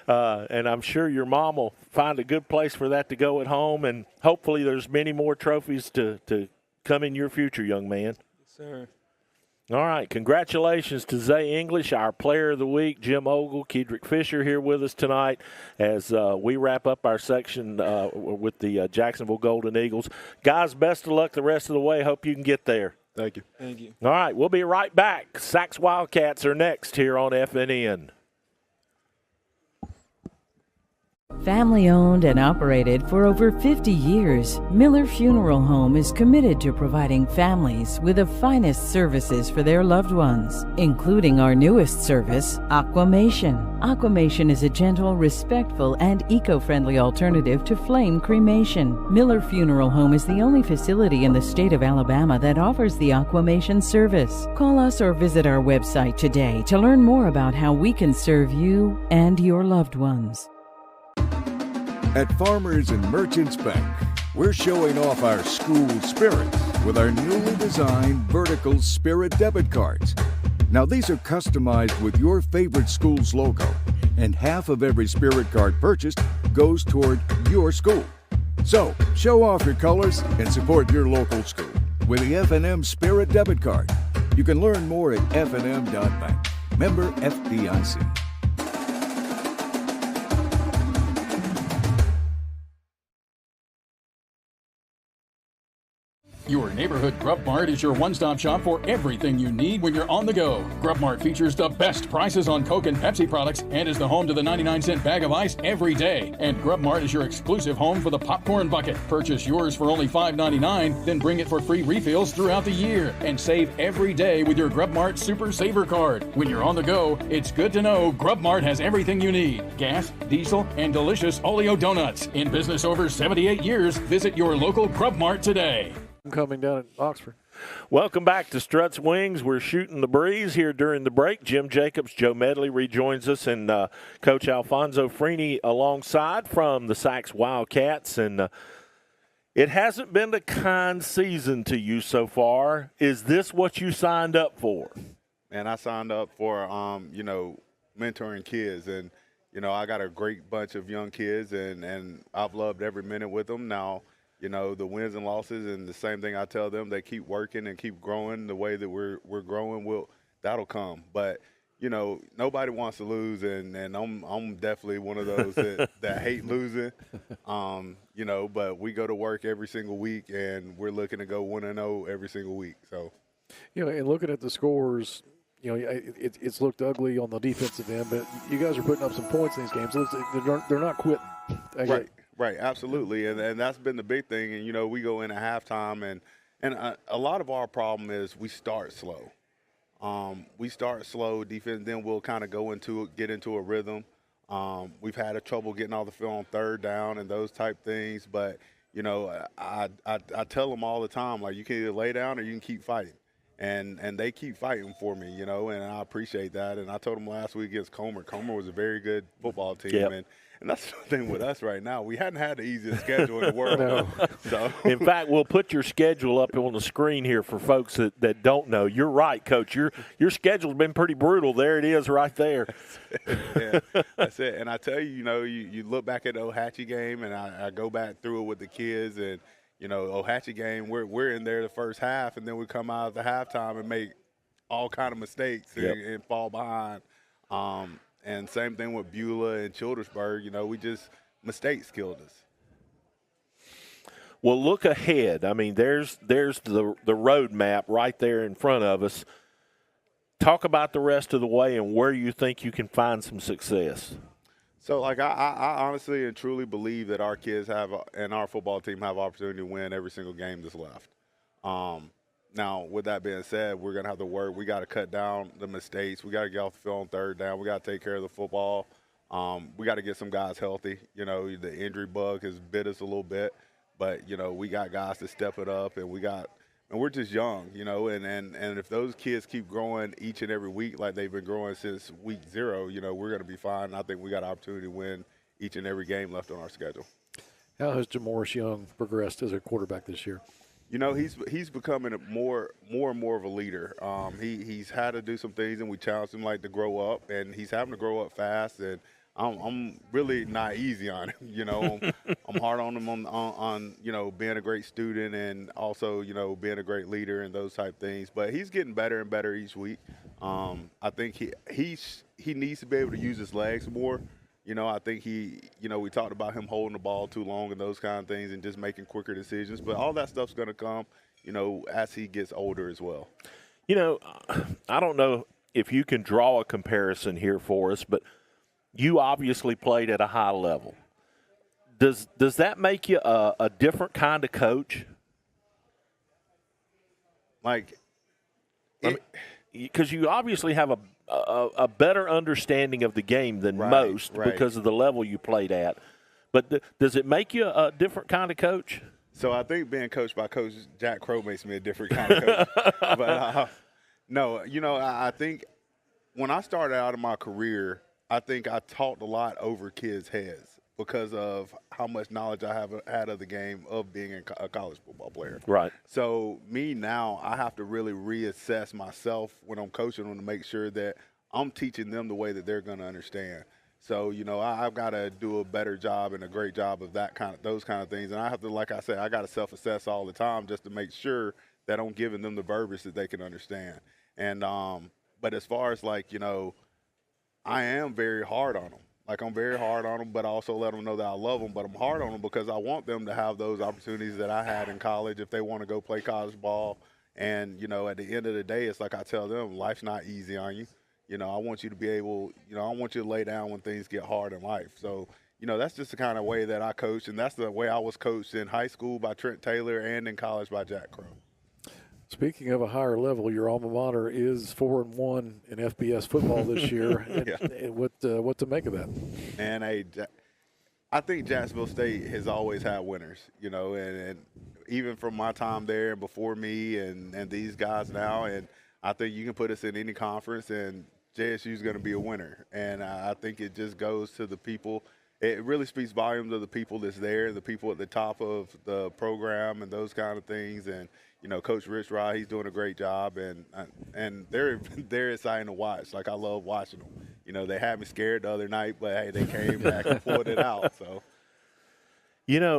S14: And I'm sure your mom will find a good place for that to go at home, and hopefully there's many more trophies to come in your future, young man.
S4: Yes, sir.
S14: All right, congratulations to Zay English, our Player of the Week, Jim Ogle, Kedrick Fisher here with us tonight as we wrap up our section with the Jacksonville Golden Eagles. Guys, best of luck the rest of the way. Hope you can get there.
S6: Thank you.
S4: Thank you.
S14: All right, we'll be right back. Sacs Wildcats are next here on FNN.
S16: Family owned and operated for over 50 years, Miller Funeral Home is committed to providing families with the finest services for their loved ones, including our newest service, Aquamation. Aquamation is a gentle, respectful, and eco-friendly alternative to flame cremation. Miller Funeral Home is the only facility in the state of Alabama that offers the Aquamation service. Call us or visit our website today to learn more about how we can serve you and your loved ones.
S17: At Farmers and Merchants Bank, we're showing off our school spirit with our newly designed vertical Spirit debit cards. Now these are customized with your favorite school's logo, and half of every Spirit card purchased goes toward your school. So, show off your colors and support your local school with the FNN Spirit debit card. You can learn more at fnn.bank. Member FDIC.
S5: Your neighborhood Grub Mart is your one-stop shop for everything you need when you're on the go. Grub Mart features the best prices on Coke and Pepsi products and is the home to the 99-cent bag of ice every day. And Grub Mart is your exclusive home for the popcorn bucket. Purchase yours for only $5.99, then bring it for free refills throughout the year. And save every day with your Grub Mart Super Saver card. When you're on the go, it's good to know Grub Mart has everything you need. Gas, diesel, and delicious Oleo donuts. In business over 78 years, visit your local Grub Mart today.
S15: Coming down at Oxford.
S14: Welcome back to Struts Wings. We're shooting the breeze here during the break. Jim Jacobs, Joe Medley rejoins us, and Coach Alfonso Freeney alongside from the Sacs Wildcats. And it hasn't been a kind season to you so far. Is this what you signed up for?
S7: Man, I signed up for, mentoring kids. And, I got a great bunch of young kids, and I've loved every minute with them. Now, the wins and losses, and the same thing I tell them, they keep working and keep growing the way that we're growing, that'll come. But, nobody wants to lose, and I'm definitely one of those that hate losing. But we go to work every single week, and we're looking to go 1-0 every single week. So,
S15: and looking at the scores, it's looked ugly on the defensive end, but you guys are putting up some points in these games. They're not quitting.
S7: Right, absolutely, and that's been the big thing. And we go in at halftime, and a lot of our problem is we start slow. We start slow defense, then we'll kind of get into a rhythm. We've had a trouble getting off the field on third down and those type things. But I tell them all the time, like, you can either lay down or you can keep fighting. And they keep fighting for me, and I appreciate that. And I told them last week against Comer. Comer was a very good football team,
S14: yep.
S7: And that's the thing with us right now. We hadn't had the easiest schedule in the world.
S15: No.
S7: So.
S14: In fact, we'll put your schedule up on the screen here for folks that don't know. You're right, Coach. Your schedule's been pretty brutal. There it is right there.
S7: That's it. And I tell you, you look back at the Ohatchee game, and I go back through it with the kids, and, Ohatchee game, we're in there the first half, and then we come out at the halftime and make all kind of mistakes and fall behind. And same thing with Beulah and Childersburg. Mistakes killed us.
S14: Well, look ahead. I mean, there's the road map right there in front of us. Talk about the rest of the way and where you think you can find some success.
S7: So, I honestly and truly believe that our kids and our football team have opportunity to win every single game that's left. Now, with that being said, we're going to have to work. We got to cut down the mistakes. We got to get off the field on third down. We got to take care of the football. We got to get some guys healthy. The injury bug has bit us a little bit. But, we got guys to step it up, and we're just young, and if those kids keep growing each and every week like they've been growing since week 0, we're going to be fine. I think we got an opportunity to win each and every game left on our schedule.
S15: How has Jamoris Young progressed as a quarterback this year?
S7: He's becoming more and more of a leader. He's had to do some things, and we challenged him to grow up, and he's having to grow up fast. And I'm really not easy on him. I'm hard on him on being a great student and also being a great leader and those type things. But he's getting better and better each week. I think he needs to be able to use his legs more. I think we talked about him holding the ball too long and those kind of things and just making quicker decisions. But all that stuff's going to come, as he gets older as well.
S14: I don't know if you can draw a comparison here for us, but you obviously played at a high level. Does that make you a different kind of coach? Because you obviously have a better understanding of the game than most because of the level you played at. But does it make you a different kind of coach?
S7: So I think being coached by Coach Jack Crow makes me a different kind of coach. But no, I think when I started out in my career, I think I talked a lot over kids' heads because of how much knowledge I have had of the game of being a college football player.
S14: Right.
S7: So me now, I have to really reassess myself when I'm coaching them to make sure that I'm teaching them the way that they're going to understand. So, I've got to do a better job and a great job of those kind of things. And I have to, like I said, I got to self-assess all the time just to make sure that I'm giving them the verbiage that they can understand. And but as far as I am very hard on them. I'm very hard on them, but I also let them know that I love them. But I'm hard on them because I want them to have those opportunities that I had in college if they want to go play college ball. And, at the end of the day, it's like I tell them, life's not easy on you. I want you to be able, I want you to lay down when things get hard in life. So, that's just the kind of way that I coach. And that's the way I was coached in high school by Trent Taylor and in college by Jack Crow.
S15: Speaking of a higher level, your alma mater is 4-1 in FBS football this year. And what to make of that?
S7: And I think Jacksonville State has always had winners, and even from my time there and before me and these guys now. And I think you can put us in any conference, and JSU is going to be a winner. And I think it just goes to the people. It really speaks volumes of the people that's there, the people at the top of the program and those kind of things. And Coach Rich Rod, he's doing a great job, and they're exciting to watch. I love watching them. They had me scared the other night, but hey, they came back and pulled it out. So,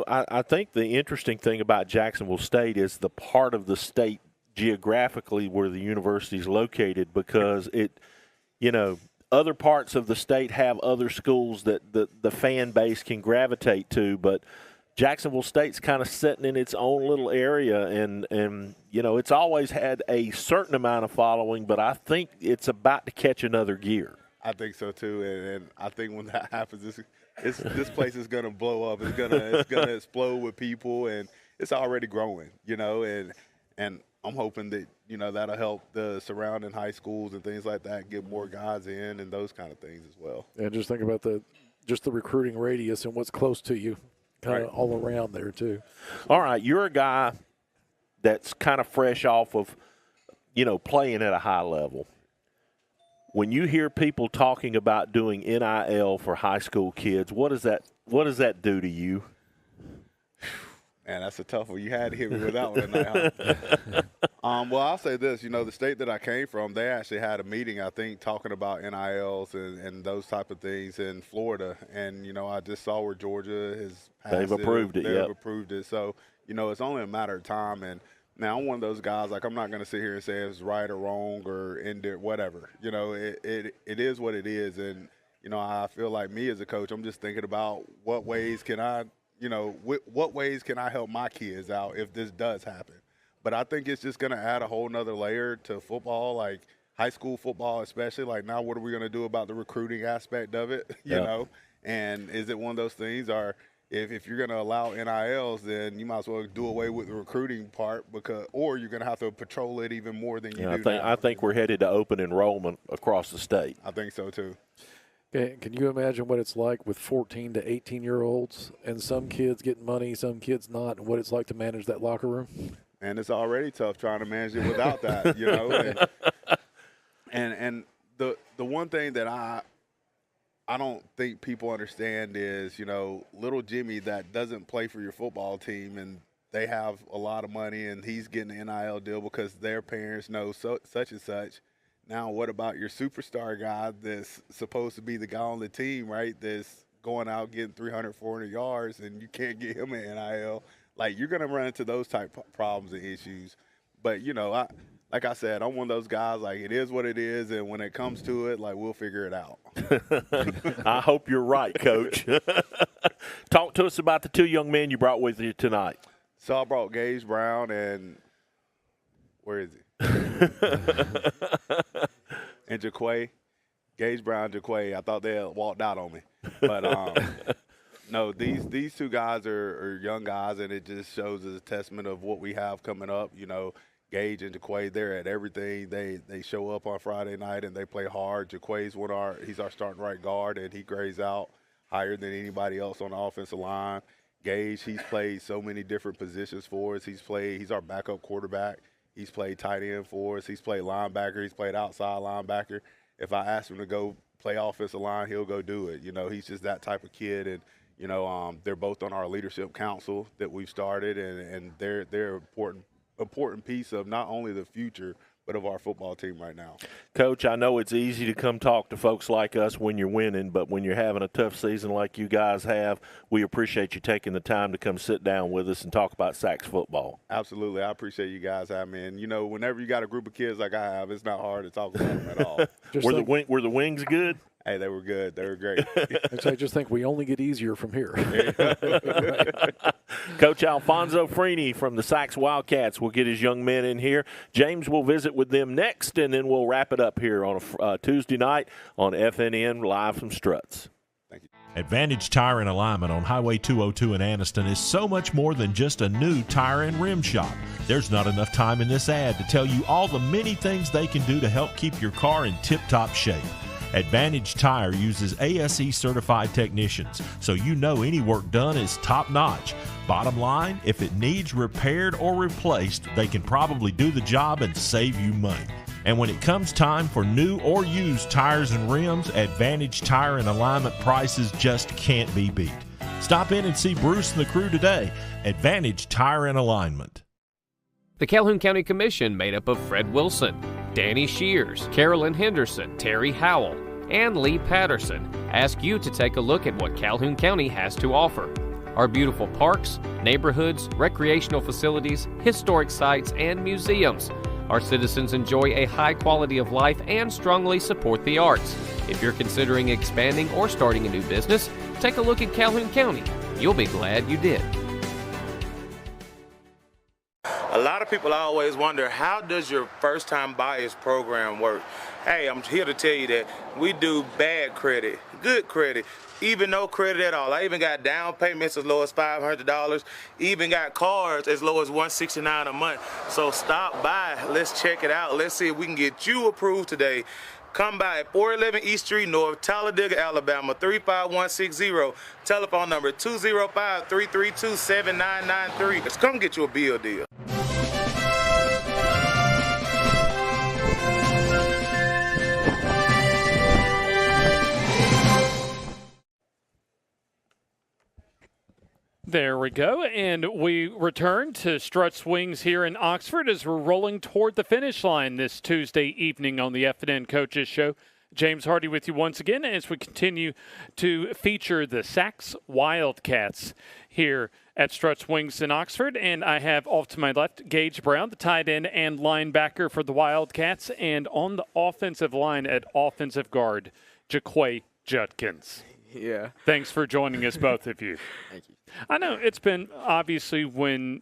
S14: I think the interesting thing about Jacksonville State is the part of the state geographically where the university is located, because other parts of the state have other schools that the fan base can gravitate to, but Jacksonville State's kind of sitting in its own little area, and it's always had a certain amount of following, but I think it's about to catch another gear.
S7: I think so too, and I think when that happens, this place is going to blow up. It's gonna explode with people, and it's already growing, and I'm hoping that that'll help the surrounding high schools and things like that get more guys in and those kind of things as well.
S15: And just think about the recruiting radius and what's close to you. Kind of all around there, too.
S14: All right, you're a guy that's kind of fresh off of, playing at a high level. When you hear people talking about doing NIL for high school kids, what does that do to you?
S7: Man, that's a tough one. You had to hit me with that one tonight, huh? Well, I'll say this. The state that I came from, they actually had a meeting, I think, talking about NILs and those type of things in Florida. And, I just saw where Georgia has passed
S14: They've approved it.
S7: They've approved it. So, it's only a matter of time. And now I'm one of those guys, I'm not going to sit here and say it's right or wrong or end it, whatever. It is what it is. And, I feel like me as a coach, I'm just thinking about what ways can I help my kids out if this does happen. But I think it's just going to add a whole nother layer to football, like high school football especially. Like now what are we going to do about the recruiting aspect of it, you know? And is it one of those things, or if you're going to allow NILs, then you might as well do away with the recruiting part, or you're going to have to patrol it even more than you do now.
S14: I think we're headed to open enrollment across the state.
S7: I think so too.
S15: Okay, can you imagine what it's like with 14 to 18-year-olds and some kids getting money, some kids not, and what it's like to manage that locker room?
S7: And it's already tough trying to manage it without that, And the one thing that I don't think people understand is, little Jimmy that doesn't play for your football team and they have a lot of money and he's getting an NIL deal because their parents know such and such. Now, what about your superstar guy that's supposed to be the guy on the team, right, that's going out getting 300, 400 yards and you can't get him an NIL? Like, you're going to run into those type of problems and issues. But, like I said, I'm one of those guys, like, it is what it is, and when it comes to it, like, we'll figure it out.
S14: I hope you're right, Coach. Talk to us about the two young men you brought with you tonight.
S7: So I brought Gage Brown and where is he? And Jaquay. Gage Brown, Jaquay. I thought they had walked out on me. But, no, these two guys are young guys, and it just shows as a testament of what we have coming up. Gage and Jaquay, they're at everything. They show up on Friday night, and they play hard. Jaquay's he's our starting right guard, and he grades out higher than anybody else on the offensive line. Gage, he's played so many different positions for us. He's our backup quarterback. He's played tight end for us. He's played linebacker. He's played outside linebacker. If I ask him to go play offensive line, he'll go do it. He's just that type of kid. And, they're both on our leadership council that we've started, and they're important piece of not only the future but of our football team right now.
S14: Coach, I know it's easy to come talk to folks like us when you're winning, but when you're having a tough season like you guys have, we appreciate you taking the time to come sit down with us and talk about Sacs football.
S7: Absolutely. I appreciate you guys having me. And, whenever you got a group of kids like I have, it's not hard to talk about them at all.
S14: Were the wings good?
S7: Hey, they were good. They were great.
S15: I just think we only get easier from here.
S14: Coach Alfonso Freeney from the Sacs Wildcats will get his young men in here. James will visit with them next, and then we'll wrap it up here on a Tuesday night on FNN live from Struts.
S7: Thank you.
S12: Advantage Tire and Alignment on Highway 202 in Anniston is so much more than just a new tire and rim shop. There's not enough time in this ad to tell you all the many things they can do to help keep your car in tip-top shape. Advantage Tire uses ASE certified technicians, so you know any work done is top-notch. Bottom line, if it needs repaired or replaced, they can probably do the job and save you money. And when it comes time for new or used tires and rims, Advantage Tire and Alignment prices just can't be beat. Stop in and see Bruce and the crew today. Advantage Tire and Alignment.
S19: The Calhoun County Commission, made up of Fred Wilson, Danny Shears, Carolyn Henderson, Terry Howell, and Lee Patterson, ask you to take a look at what Calhoun County has to offer. Our beautiful parks, neighborhoods, recreational facilities, historic sites, and museums. Our citizens enjoy a high quality of life and strongly support the arts. If you're considering expanding or starting a new business, take a look at Calhoun County. You'll be glad you did.
S20: A lot of people always wonder, how does your first-time buyers program work? Hey, I'm here to tell you that we do bad credit, good credit, even no credit at all. I even got down payments as low as $500, even got cards as low as $169 a month. So stop by, let's check it out. Let's see if we can get you approved today. Come by at 411 East Street North, Talladega, Alabama, 35160. Telephone number 205-332-7993. Let's come get you a bill deal.
S2: There we go, and we return to Struts Wings here in Oxford as we're rolling toward the finish line this Tuesday evening on the FNN Coaches Show. James Hardy with you once again as we continue to feature the Sacs Wildcats here at Struts Wings in Oxford. And I have off to my left Gage Brown, the tight end and linebacker for the Wildcats, and on the offensive line at offensive guard, Jaquay Judkins.
S8: Yeah.
S2: Thanks for joining us, both of you.
S8: Thank you.
S2: I know it's been obviously when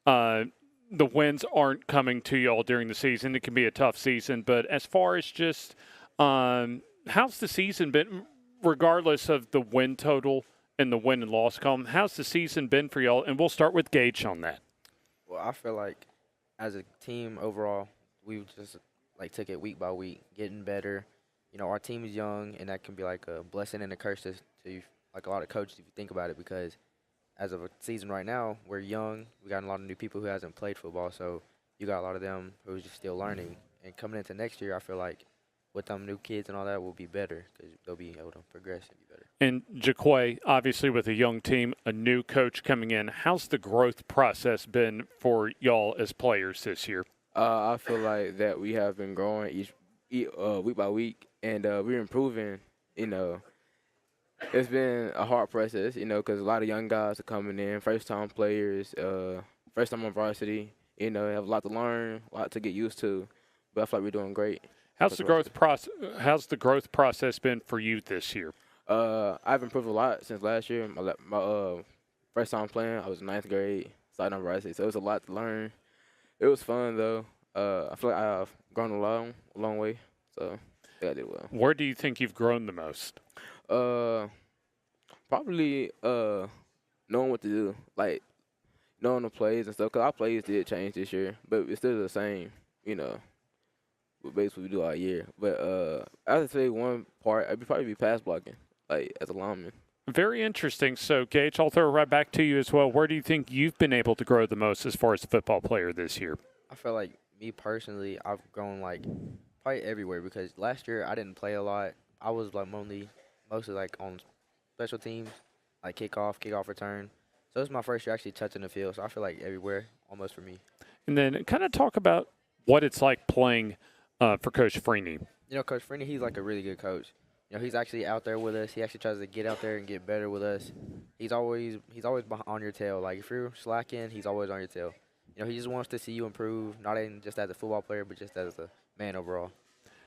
S2: the wins aren't coming to you all during the season, it can be a tough season. But as far as just how's the season been, regardless of the win total and the win and loss column, how's the season been for y'all? And we'll start with Gage on that.
S8: Well, I feel like as a team overall, we just took it week by week, getting better. You know, our team is young, and that can be like a blessing and a curse to like a lot of coaches if you think about it, because as of a season right now, we're young. We got a lot of new people who hasn't played football, so you got a lot of them who's just still learning. And coming into next year, I feel like with them new kids and all that, will be better because they'll be able to progress and be better.
S2: And Jaquay, obviously with a young team, a new coach coming in, how's the growth process been for y'all as players this year?
S8: I feel like that we have been growing week by week, and we're improving. You know, it's been a hard process, you know, because a lot of young guys are coming in, first-time players, first-time on varsity. You know, have a lot to learn, a lot to get used to, but I feel like we're doing great.
S2: How's the growth process been for you this year?
S8: I've improved a lot since last year. My first time playing, I was in 9th grade, starting on varsity, so it was a lot to learn. It was fun though. I feel like I've grown a long way, so yeah, I did well.
S2: Where do you think you've grown the most?
S8: Probably knowing what to do, like knowing the plays and stuff. Cause our plays did change this year, but it's still the same, you know. Basically, we do all year. But I would say one part, I'd probably be pass blocking, like as a lineman.
S2: Very interesting. So, Gage, I'll throw it right back to you as well. Where do you think you've been able to grow the most as far as a football player this year?
S8: I feel like me personally, I've grown probably everywhere, because last year I didn't play a lot. I was mostly on special teams, like kickoff return. So it's my first year actually touching the field. So I feel like everywhere almost for me.
S2: And then kind of talk about what it's like playing for Coach Freeney.
S8: You know, Coach Freeney, he's like a really good coach. You know, he's actually out there with us. He actually tries to get out there and get better with us. He's always on your tail. Like if you're slacking, he's always on your tail. You know, he just wants to see you improve, not even just as a football player, but just as a man overall.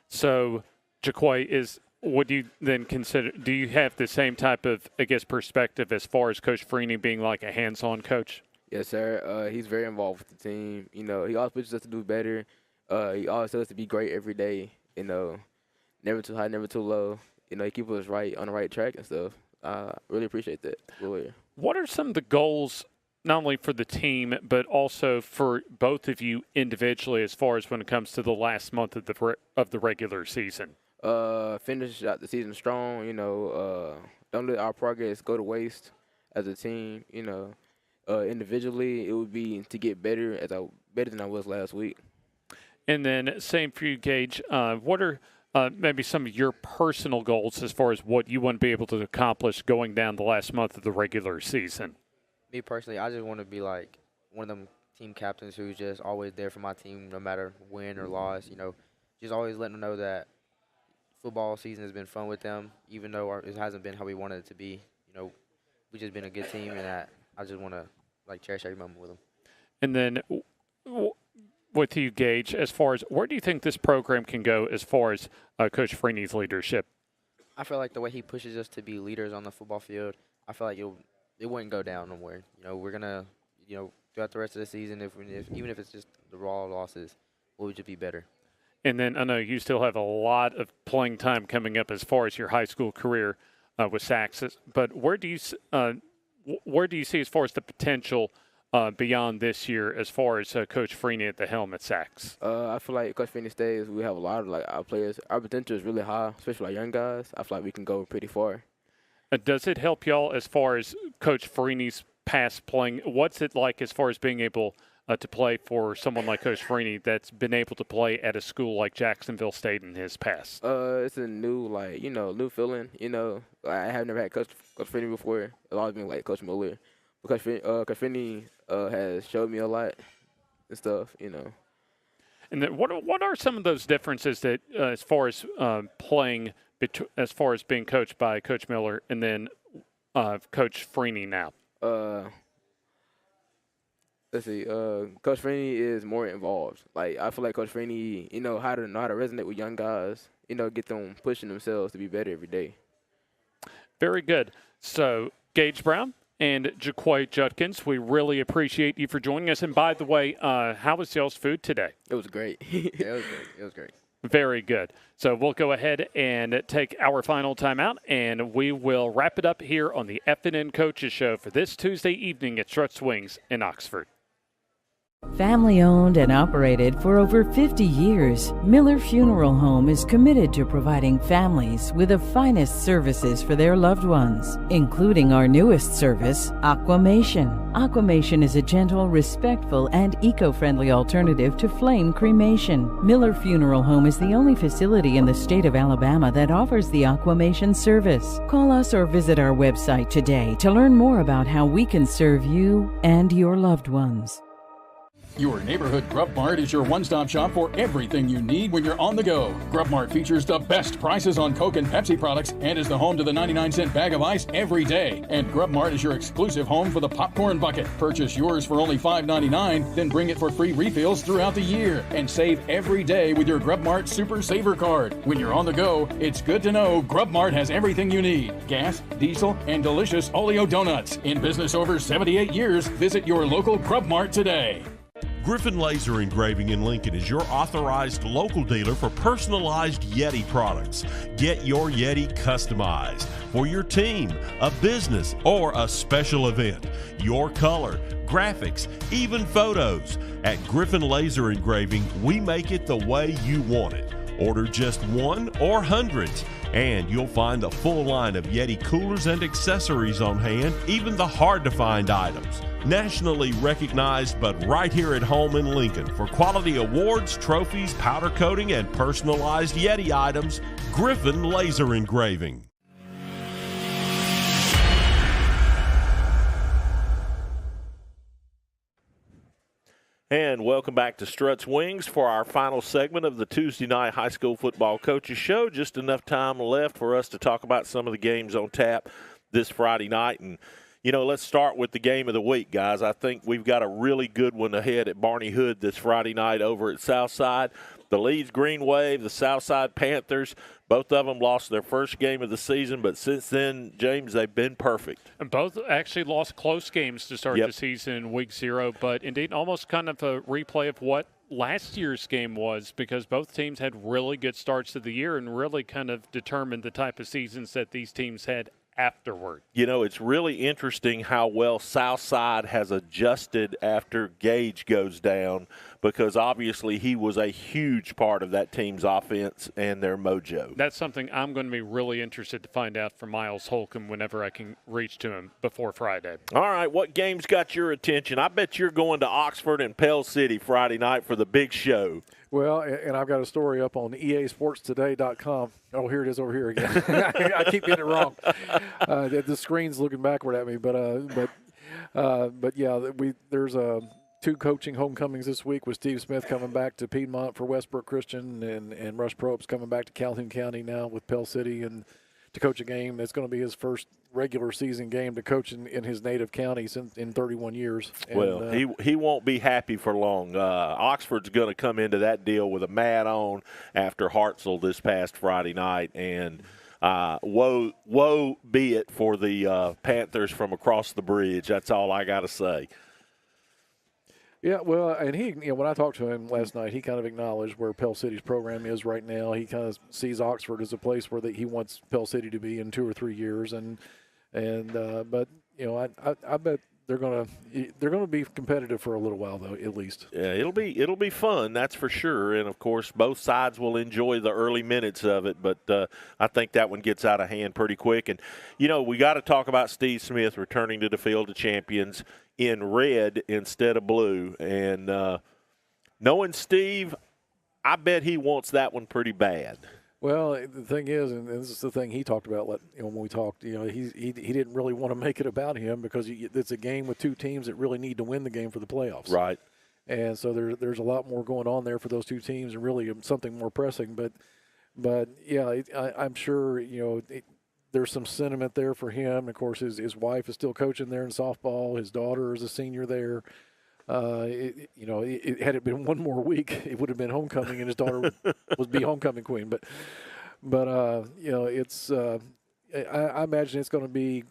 S2: So, Jaquay, would you then consider? Do you have the same type of, I guess, perspective as far as Coach Freeney being like a hands-on coach?
S8: Yes, sir. He's very involved with the team. You know, he always pushes us to do better. He always tells us to be great every day, you know, never too high, never too low. You know, he keeps us on the right track and stuff. I really appreciate that.
S2: What are some of the goals, not only for the team, but also for both of you individually, as far as when it comes to the last month of the regular season?
S8: Finish out the season strong, you know, don't let our progress go to waste as a team, you know. Individually, it would be to get better than I was last week.
S2: And then same for you, Gage. What are maybe some of your personal goals as far as what you want to be able to accomplish going down the last month of the regular season?
S8: Me personally, I just want to be like one of them team captains who's just always there for my team no matter win or loss. You know, just always letting them know that football season has been fun with them, even though it hasn't been how we wanted it to be. You know, we've just been a good team, and that I just want to cherish every moment with them.
S2: And then with you, Gage, as far as where do you think this program can go as far as Coach Freeney's leadership?
S8: I feel like the way he pushes us to be leaders on the football field, I feel like it wouldn't go down nowhere. You know, we're gonna, you know, throughout the rest of the season, even if it's just the raw losses, we'll just be better.
S2: And then I know you still have a lot of playing time coming up as far as your high school career with Sacs. But where do you see as far as the potential beyond this year as far as Coach Freeney at the helm at Sacs?
S8: I feel like Coach Freeney stays, we have a lot of our players. Our potential is really high, especially our young guys. I feel like we can go pretty far.
S2: Does it help y'all as far as Coach Freeney's past playing? What's it like as far as being able to play for someone like Coach Freeney that's been able to play at a school like Jacksonville State in his past?
S8: It's a new, new feeling. You know, I have never had Coach Freeney before. It's always been like Coach Miller. But Coach Freeney has showed me a lot and stuff, you know.
S2: And then what are some of those differences that as far as playing, as far as being coached by Coach Miller and then Coach Freeney now?
S8: Let's see. Coach Freeney is more involved. Like I feel like Coach Freeney, you know how to resonate with young guys. You know, get them pushing themselves to be better every day.
S2: Very good. So, Gage Brown and Jaquay Judkins, we really appreciate you for joining us. And by the way, how was y'all's food today?
S8: It was great. It was great.
S2: Very good. So we'll go ahead and take our final timeout, and we will wrap it up here on the FNN Coaches Show for this Tuesday evening at Struts Wings in Oxford.
S16: Family owned and operated for over 50 years, Miller Funeral Home is committed to providing families with the finest services for their loved ones, including our newest service, Aquamation. Aquamation is a gentle, respectful, and eco-friendly alternative to flame cremation. Miller Funeral Home is the only facility in the state of Alabama that offers the Aquamation service. Call us or visit our website today to learn more about how we can serve you and your loved ones.
S5: Your neighborhood Grub Mart is your one-stop shop for everything you need when you're on the go. Grub Mart features the best prices on Coke and Pepsi products and is the home to the 99-cent bag of ice every day. And Grub Mart is your exclusive home for the popcorn bucket. Purchase yours for only $5.99, then bring it for free refills throughout the year. And save every day with your Grub Mart Super Saver Card. When you're on the go, it's good to know Grub Mart has everything you need. Gas, diesel, and delicious Oleo donuts. In business over 78 years, visit your local Grub Mart today.
S12: Griffin Laser Engraving in Lincoln is your authorized local dealer for personalized Yeti products. Get your Yeti customized for your team, a business, or a special event. Your color, graphics, even photos. At Griffin Laser Engraving, we make it the way you want it. Order just one or hundreds, and you'll find a full line of Yeti coolers and accessories on hand, even the hard-to-find items. Nationally recognized, but right here at home in Lincoln for quality awards, trophies, powder coating, and personalized Yeti items, Griffin Laser Engraving.
S14: And welcome back to Struts Wings for our final segment of the Tuesday night high school football coaches show. Just enough time left for us to talk about some of the games on tap this Friday night. And, you know, let's start with the game of the week, guys. I think we've got a really good one ahead at Barney Hood this Friday night over at Southside. The Leeds Green Wave, the Southside Panthers, both of them lost their first game of the season, but since then, James, they've been perfect.
S2: And both actually lost close games to start the season, week 0, but indeed almost kind of a replay of what last year's game was, because both teams had really good starts to the year and really kind of determined the type of seasons that these teams had afterward.
S14: You know, it's really interesting how well Southside has adjusted after Gage goes down, because obviously he was a huge part of that team's offense and their mojo.
S2: That's something I'm going to be really interested to find out from Miles Holcomb whenever I can reach to him before Friday.
S14: All right, what games got your attention? I bet you're going to Oxford and Pell City Friday night for the big show.
S15: Well, and I've got a story up on easportstoday.com. Oh, here it is over here again. I keep getting it wrong. The screen's looking backward at me, but yeah, there's two coaching homecomings this week with Steve Smith coming back to Piedmont for Westbrook Christian, and Rush Probst coming back to Calhoun County now with Pell City and to coach a game. It's going to be his first regular season game to coach in his native county in 31 years. And,
S14: well, he won't be happy for long. Oxford's going to come into that deal with a mad on after Hartselle this past Friday night, and woe be it for the Panthers from across the bridge. That's all I got to say.
S15: Yeah, well, and he, when I talked to him last night, he kind of acknowledged where Pell City's program is right now. He kind of sees Oxford as a place where he wants Pell City to be in 2 or 3 years, but I bet they're gonna be competitive for a little while though, at least.
S14: Yeah, it'll be fun, that's for sure. And of course, both sides will enjoy the early minutes of it. But I think that one gets out of hand pretty quick. And we got to talk about Steve Smith returning to the Field of Champions in red instead of blue. And knowing Steve, I bet he wants that one pretty bad.
S15: Well, the thing is, and this is the thing he talked about when we talked, he didn't really want to make it about him, because it's a game with two teams that really need to win the game for the playoffs.
S14: Right.
S15: And so there's a lot more going on there for those two teams, and really something more pressing. But yeah, I'm sure, there's some sentiment there for him. Of course, his wife is still coaching there in softball. His daughter is a senior there. Had it been one more week, it would have been homecoming, and his daughter would be homecoming queen. But it's I imagine it's going to be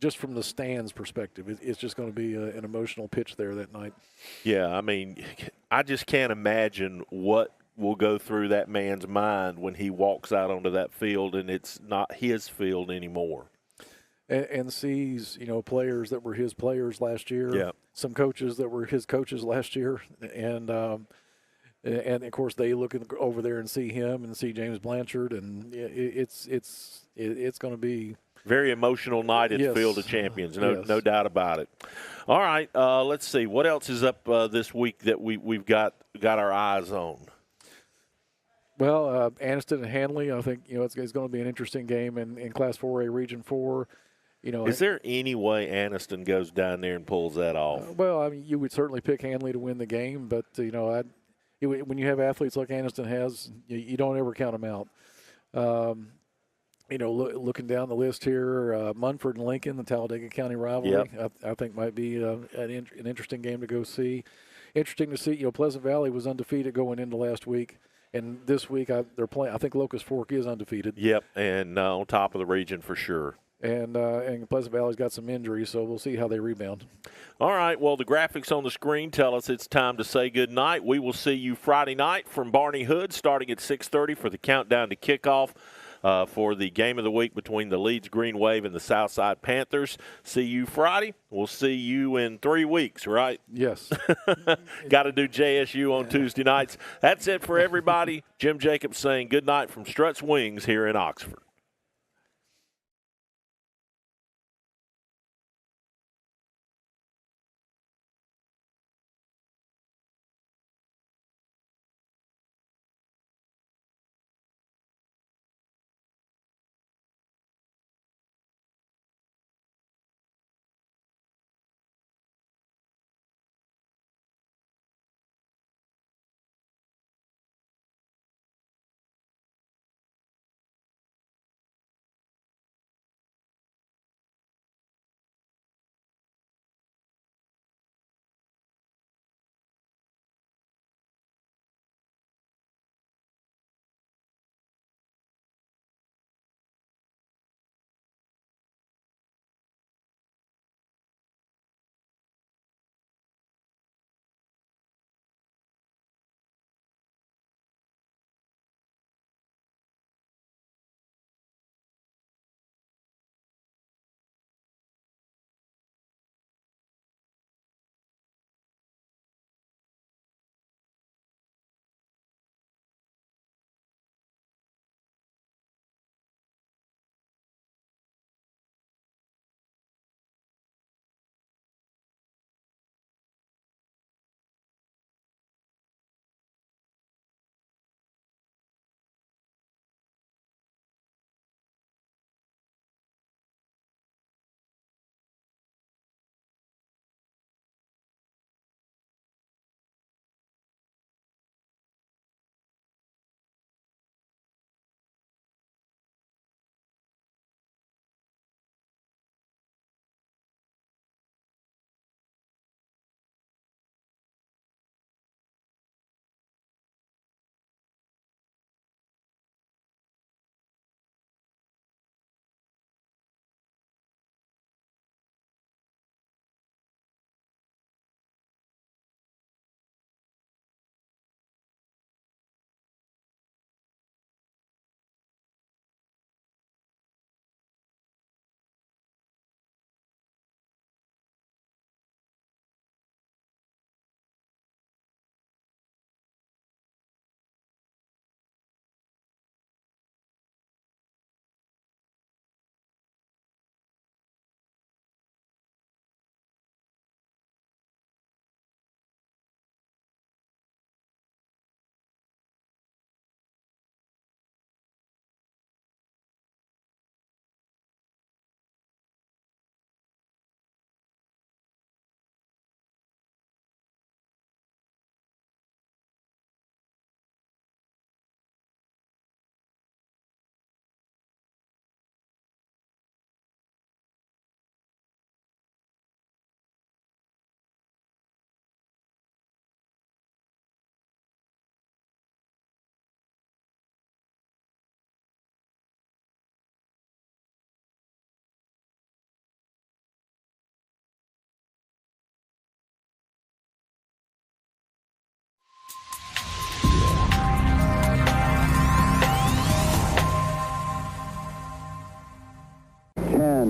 S15: just from the stands perspective, it's just going to be an emotional pitch there that night.
S14: Yeah, I mean, I just can't imagine what will go through that man's mind when he walks out onto that field and it's not his field anymore.
S15: And sees, players that were his players last year.
S14: Yeah.
S15: Some coaches that were his coaches last year, and of course they look over there and see him and see James Blanchard, and it's going to be
S14: very emotional night at
S15: yes.
S14: Field of Champions.
S15: Yes.
S14: No doubt about it. All right, let's see what else is up this week that we've got our eyes on.
S15: Well, Anniston and Hanley, I think it's going to be an interesting game in Class 4A Region 4.
S14: Is there any way Anniston goes down there and pulls that off?
S15: Well, I mean, you would certainly pick Hanley to win the game, but when you have athletes like Anniston has, you don't ever count them out. Looking down the list here, Munford and Lincoln, the Talladega County rivalry,
S14: yep.
S15: I think might be an interesting game to go see. Interesting to see. Pleasant Valley was undefeated going into last week. And this week they're playing. I think Locust Fork is undefeated.
S14: Yep, and on top of the region for sure.
S15: And Pleasant Valley's got some injuries, so we'll see how they rebound.
S14: All right, well, the graphics on the screen tell us it's time to say goodnight. We will see you Friday night from Barney Hood starting at 6:30 for the countdown to kickoff for the game of the week between the Leeds Green Wave and the Southside Panthers. See you Friday. We'll see you in 3 weeks, right?
S15: Yes.
S14: Got to do JSU on Tuesday nights. That's it for everybody. Jim Jacobs saying good night from Strutt's Wings here in Oxford.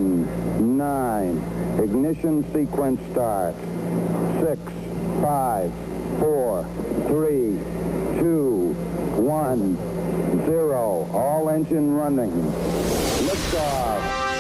S9: 10, 9. Ignition sequence start. 6, 5, 4, 3, 2, 1, 0. All engine running. Liftoff.